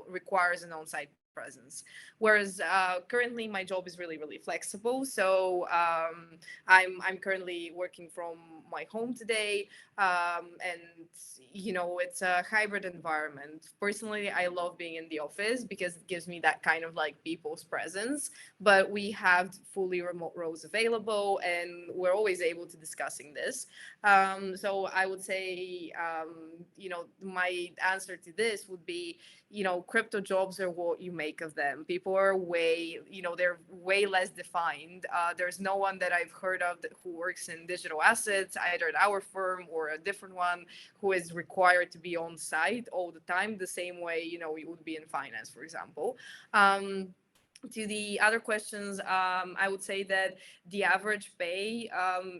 requires an on-site presence. Whereas currently my job is really, really flexible. So I'm currently working from my home today, and it's a hybrid environment. Personally, I love being in the office because it gives me that kind of like people's presence, but we have fully remote roles available, and we're always able to discussing this. So I would say, my answer to this would be, crypto jobs are what you make of them. People are they're way less defined. There's no one that I've heard of who works in digital assets, either at our firm or a different one, who is required to be on site all the time, the same way, you would be in finance, for example. To the other questions, I would say that the average pay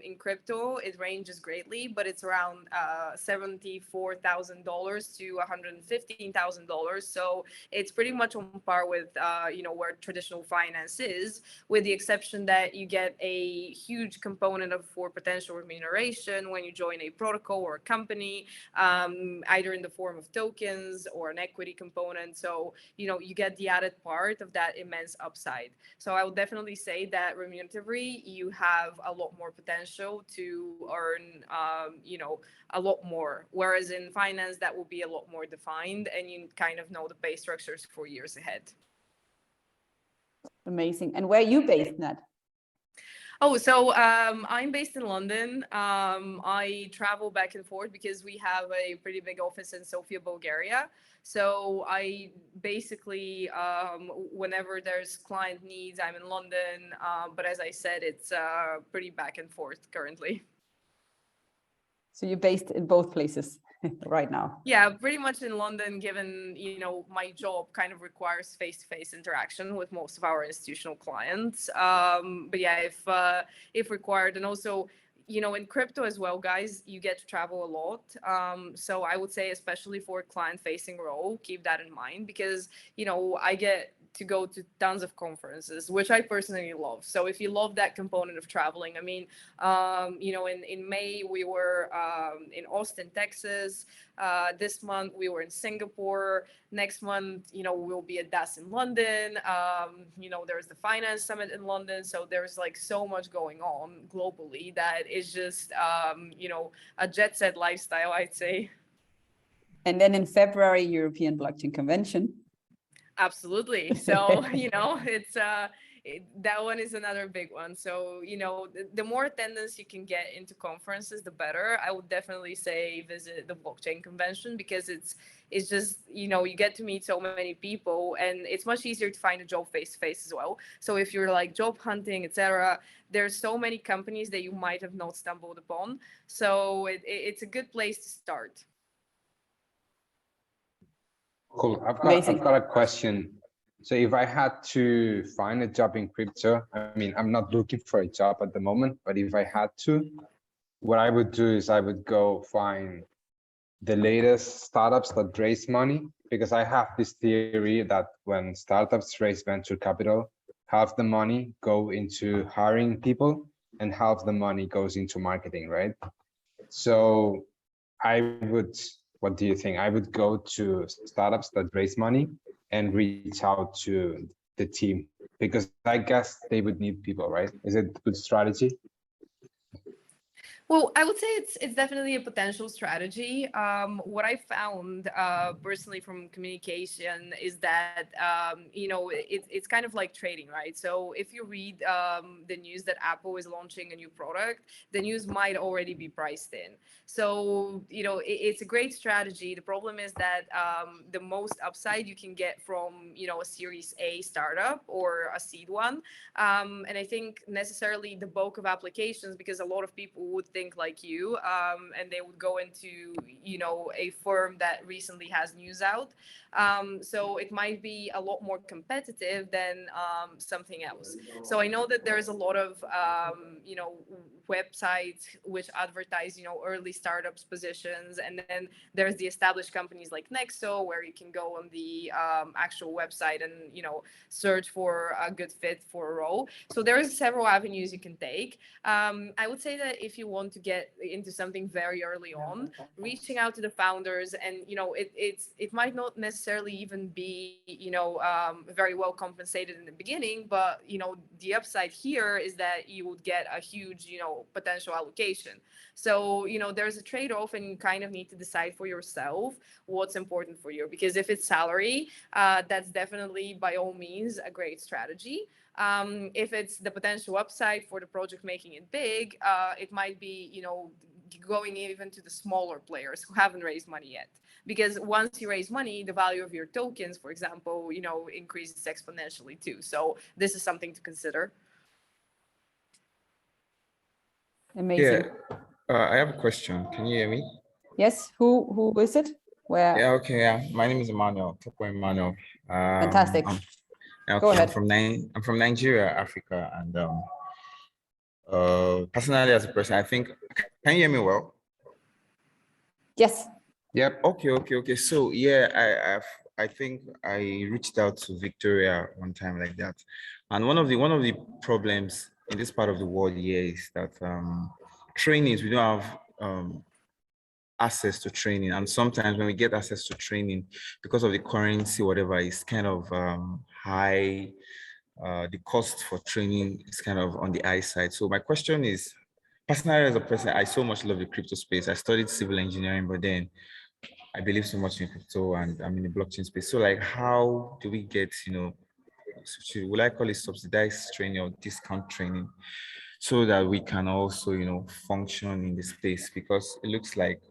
in crypto, it ranges greatly, but it's around $74,000 to $115,000. So it's pretty much on par with where traditional finance is, with the exception that you get a huge component for potential remuneration when you join a protocol or a company, either in the form of tokens or an equity component. So you get the added part of that immense upside. So I would definitely say that remuneratively, you have a lot more potential to earn, a lot more. Whereas in finance, that will be a lot more defined, and you kind of know the pay structures for years ahead. Amazing. And where are you based, Nat? Oh, so I'm based in London. I travel back and forth because we have a pretty big office in Sofia, Bulgaria. So I basically, whenever there's client needs, I'm in London. But as I said, it's pretty back and forth currently. So you're based in both places right now? Yeah, pretty much in London, given, my job kind of requires face-to-face interaction with most of our institutional clients. But yeah, if required, and also, in crypto as well, guys, you get to travel a lot. So I would say, especially for a client-facing role, keep that in mind, because, I get to go to tons of conferences, which I personally love. So if you love that component of traveling, I mean, in May, we were in Austin, Texas. This month, we were in Singapore. Next month, we'll be at DAS in London. There's the Finance Summit in London. So there's like so much going on globally that is just, a jet set lifestyle, I'd say. And then in February, European Blockchain Convention. Absolutely. So, it's that one is another big one. So, the more attendance you can get into conferences, the better. I would definitely say visit the blockchain convention, because it's just, you get to meet so many people, and it's much easier to find a job face-to-face as well. So if you're like job hunting, etc., there's so many companies that you might have not stumbled upon. So it's a good place to start. Cool. I've got a question So if I had to find a job in crypto, I mean, I'm not looking for a job at the moment, but if I had to, what I would do is I would go find the latest startups that raise money, because I have this theory that when startups raise venture capital, half the money go into hiring people and half the money goes into marketing, right? So I would, what do you think? I would go to startups that raise money and reach out to the team, because I guess they would need people, right? Is it a good strategy? Well, I would say it's definitely a potential strategy. What I found personally from communication is that it's kind of like trading, right? So if you read the news that Apple is launching a new product, the news might already be priced in. So it's a great strategy. The problem is that the most upside you can get from a Series A startup or a seed one, and I think necessarily the bulk of applications, because a lot of people would think like you, and they would go into a firm that recently has news out, so it might be a lot more competitive than something else. So I know that there's a lot of websites which advertise early startups positions, and then there's the established companies like Nexo, where you can go on the actual website and search for a good fit for a role. So there's several avenues you can take. I would say that if you want to get into something very early on, reaching out to the founders, and it might not necessarily even be very well compensated in the beginning, but the upside here is that you would get a huge potential allocation. So there's a trade-off, and you kind of need to decide for yourself what's important for you, because if it's salary, that's definitely by all means a great strategy. If it's the potential upside for the project making it big, it might be going even to the smaller players who haven't raised money yet, because once you raise money, the value of your tokens, for example, increases exponentially too. So this is something to consider. Amazing. Yeah, I have a question. Can you hear me? Yes. Who is it? Where? Yeah. Okay. Yeah. My name is Emmanuel. Emmanuel. Fantastic. Okay, Go ahead. I'm from Nigeria, Africa, and personally as a person, I think, can you hear me well? Yes. Yep. Okay. So yeah, I think I reached out to Victoria one time like that, and one of the problems in this part of the world here is that trainings, we don't have access to training, and sometimes when we get access to training, because of the currency, whatever, is kind of high. The cost for training is kind of on the high side. So my question is, personally as a person, I so much love the crypto space. I studied civil engineering, but then I believe so much in crypto, and I'm in the blockchain space. So like, how do we get, will I call it subsidized training or discount training, so that we can also, function in the space? Because it looks like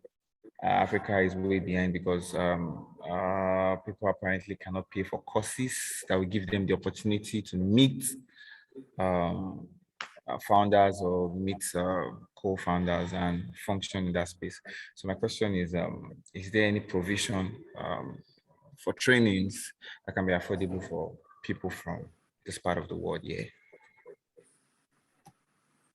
Africa is way behind, because people apparently cannot pay for courses that will give them the opportunity to meet founders or meet co-founders and function in that space. So my question is there any provision for trainings that can be affordable for people from this part of the world? Yeah.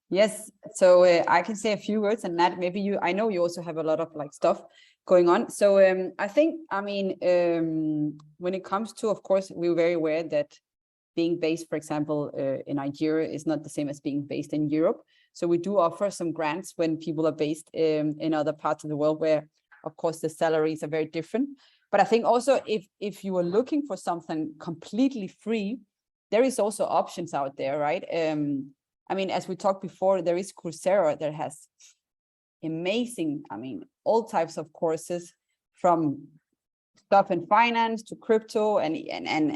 Yes, so I can say a few words, and Nat, maybe I know you also have a lot of stuff going on. So I think, when it comes to, of course, we're very aware that being based, for example, in Nigeria is not the same as being based in Europe. So we do offer some grants when people are based in other parts of the world, where, of course, the salaries are very different. But I think also if you are looking for something completely free, there is also options out there, right? As we talked before, there is Coursera that has amazing, all types of courses, from stuff in finance to crypto and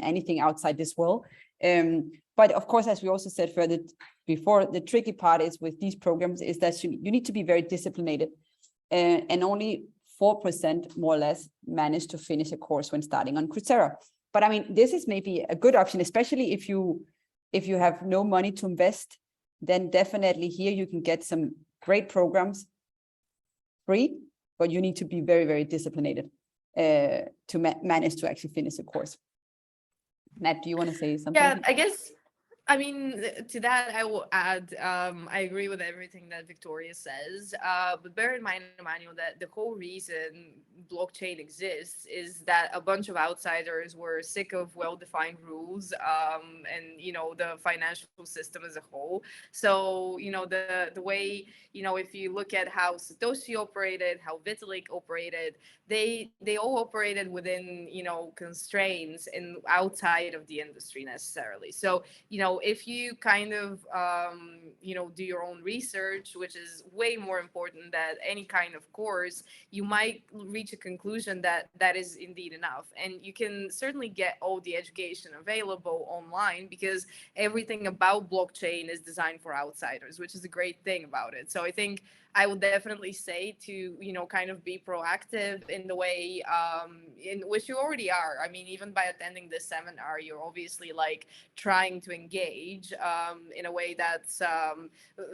anything outside this world. But of course, as we also said further before, the tricky part is with these programs is that you need to be very disciplined, and only 4% more or less manage to finish a course when starting on Coursera. But this is maybe a good option, especially if you have no money to invest. Then definitely here you can get some great programs free, but you need to be very, very disciplined to manage to actually finish a course. Nat, do you want to say something? Yeah, I guess, I mean, to that, I will add, I agree with everything that Victoria says, but bear in mind, Emmanuel, that the whole reason blockchain exists is that a bunch of outsiders were sick of well-defined rules, and, the financial system as a whole. So, the way, if you look at how Satoshi operated, how Vitalik operated, they all operated within, constraints and outside of the industry necessarily. So, if you kind of, do your own research, which is way more important than any kind of course, you might reach a conclusion that that is indeed enough. And you can certainly get all the education available online because everything about blockchain is designed for outsiders, which is a great thing about it. So I think I would definitely say to, kind of be proactive in the way in which you already are. I mean, even by attending this seminar, you're obviously like trying to engage in a way that's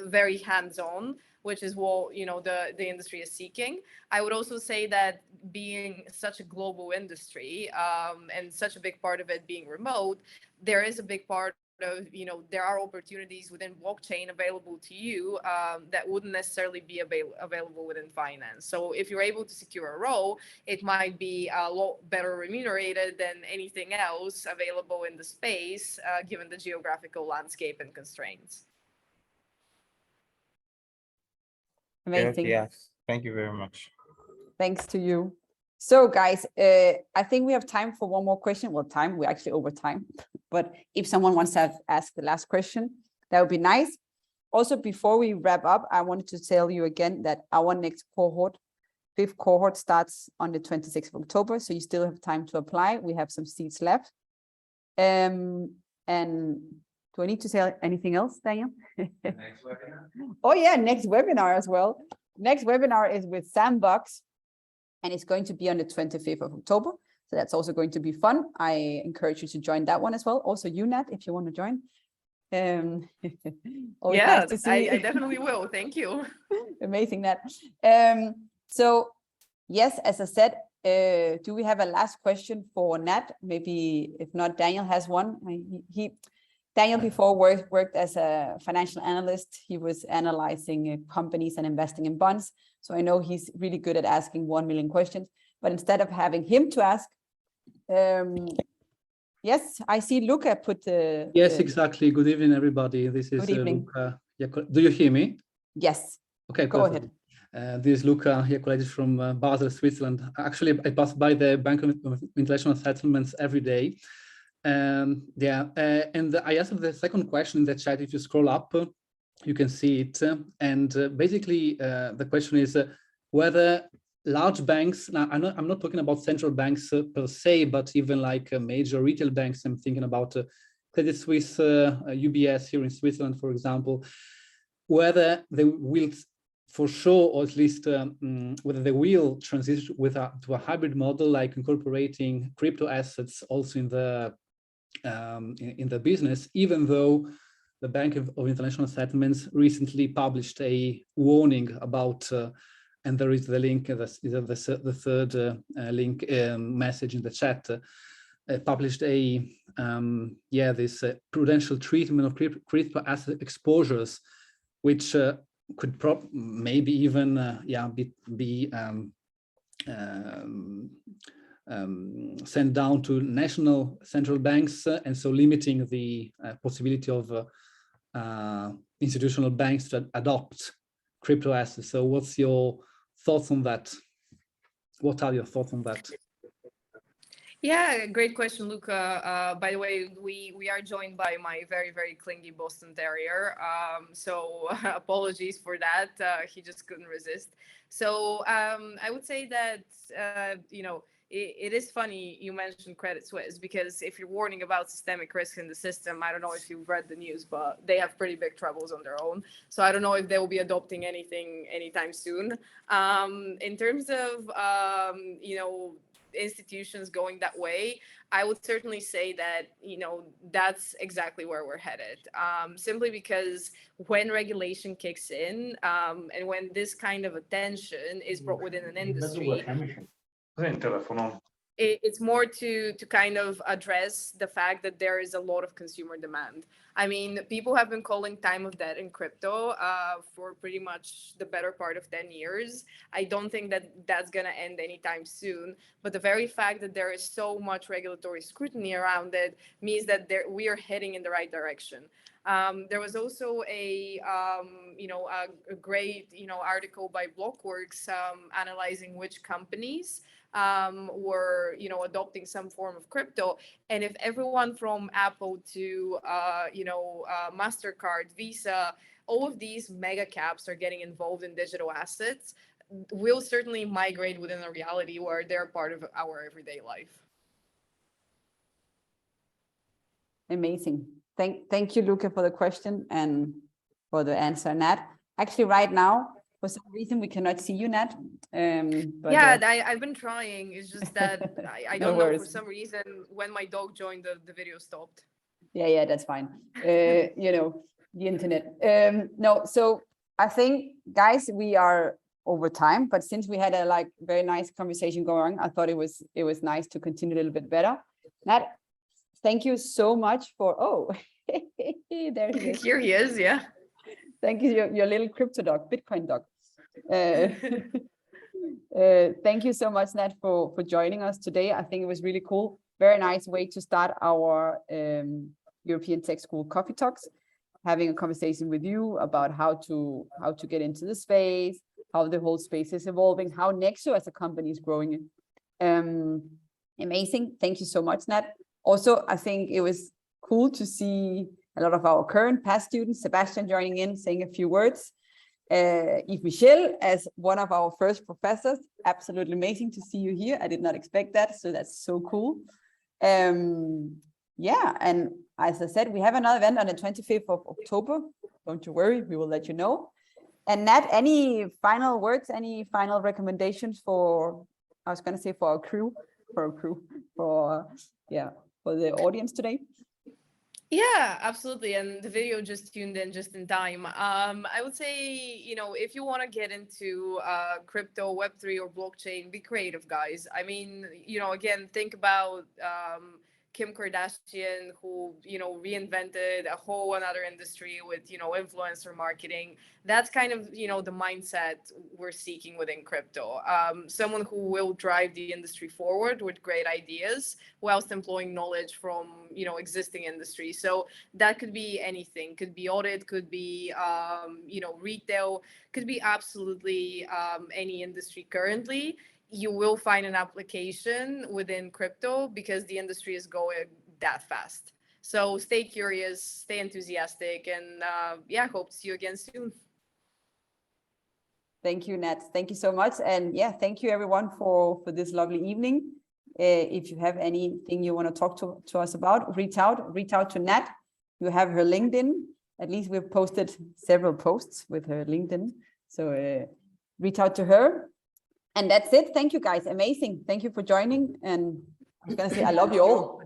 very hands-on, which is what, the industry is seeking. I would also say that being such a global industry and such a big part of it being remote, there is a big part of, there are opportunities within blockchain available to you that wouldn't necessarily be available within finance. So if you're able to secure a role, it might be a lot better remunerated than anything else available in the space, given the geographical landscape and constraints. Amazing. Yes, thank you very much. Thanks to you. So guys, I think we have time for one more question. Well, we're actually over time, but if someone wants to ask the last question, that would be nice. Also, before we wrap up, I wanted to tell you again that our next cohort, 5th cohort, starts on the 26th of October. So you still have time to apply. We have some seats left. And do I need to say anything else, Daniel? Next webinar. Oh yeah, next webinar as well. Next webinar is with Sandbox, and it's going to be on the 25th of October. So that's also going to be fun. I encourage you to join that one as well. Also you, Nat, if you want to join. Yeah, nice to see. I definitely will. Thank you. Amazing, Nat. So yes, as I said, do we have a last question for Nat? Maybe if not, Daniel has one. Daniel before worked as a financial analyst. He was analyzing companies and investing in bonds. So I know he's really good at asking 1 million questions, but instead of having him to ask, yes, I see Luca put the... Yes, exactly. Good evening, everybody. This is Luca. Do you hear me? Yes. Okay, go perfect. Ahead. This is Luca, here colleague from Basel, Switzerland. Actually, I pass by the Bank of International Settlements every day. And I asked the second question in the chat. If you scroll up, you can see it. And basically, the question is whether large banks, now I'm not talking about central banks per se, but even like major retail banks. I'm thinking about Credit Suisse, UBS here in Switzerland, for example, whether they will for sure, or at least whether they will transition to a hybrid model, like incorporating crypto assets also in the business, even though the Bank of International Settlements recently published a warning about, and there is the link, the third link message in the chat, published this prudential treatment of crypto asset exposures, which could maybe even be sent down to national central banks, and so limiting the possibility of institutional banks to adopt crypto assets. So what's your thoughts on that? What are your thoughts on that? Yeah, great question, Luca. By the way, we are joined by my very, very clingy Boston Terrier. So apologies for that. He just couldn't resist. So I would say that, it is funny you mentioned Credit Suisse, because if you're warning about systemic risk in the system, I don't know if you've read the news, but they have pretty big troubles on their own. So I don't know if they will be adopting anything anytime soon. In terms of, institutions going that way, I would certainly say that, that's exactly where we're headed. Simply because when regulation kicks in, and when this kind of attention is brought within an industry, it's more to kind of address the fact that there is a lot of consumer demand. I mean, people have been calling time of debt in crypto for pretty much the better part of 10 years. I don't think that that's going to end anytime soon. But the very fact that there is so much regulatory scrutiny around it means that we are heading in the right direction. There was also a great article by Blockworks analyzing which companies were adopting some form of crypto, and if everyone from Apple to MasterCard, Visa, all of these mega caps are getting involved in digital assets, we'll certainly migrate within a reality where they're part of our everyday life. Amazing. Thank you, Luca, for the question and for the answer, Nat. Actually, right now, for some reason, we cannot see you, Nat. But, I've been trying. It's just that I don't know, for some reason, when my dog joined, the video stopped. Yeah, that's fine. The internet. No, so I think, guys, we are over time, but since we had a very nice conversation going on, I thought it was nice to continue a little bit better. Nat, thank you so much for, there he is. Here he is, yeah. Thank you, your little crypto dog, Bitcoin dog. Thank you so much, Nat, for joining us today. I think it was really cool. Very nice way to start our European Tech School Coffee Talks, having a conversation with you about how to get into the space, how the whole space is evolving, how Nexo as a company is growing. Amazing. Thank you so much, Nat. Also, I think it was cool to see a lot of our current past students, Sebastian joining in, saying a few words. Yves-Michel as one of our first professors, absolutely amazing to see you here. I did not expect that, so that's so cool. Yeah, and as I said, we have another event on the 25th of October. Don't you worry, we will let you know. And Nat, any final words, any final recommendations for, I was going to say for our crew, for the audience today? Yeah, absolutely. And the video just tuned in just in time. I would say, if you want to get into crypto, Web3 or blockchain, be creative, guys. I mean, again, think about Kim Kardashian, who, reinvented a whole another industry with, influencer marketing. That's kind of, the mindset we're seeking within crypto. Someone who will drive the industry forward with great ideas whilst employing knowledge from, existing industry. So that could be anything, could be audit, could be, retail, could be absolutely any industry currently. You will find an application within crypto because the industry is going that fast. So stay curious, stay enthusiastic, and hope to see you again soon. Thank you, Nat. Thank you so much. And thank you everyone for this lovely evening. If you have anything you want to talk to us about, reach out to Nat. You have her LinkedIn. At least we've posted several posts with her LinkedIn. So reach out to her. And that's it. Thank you, guys. Amazing. Thank you for joining. And I was going to say, I love you all.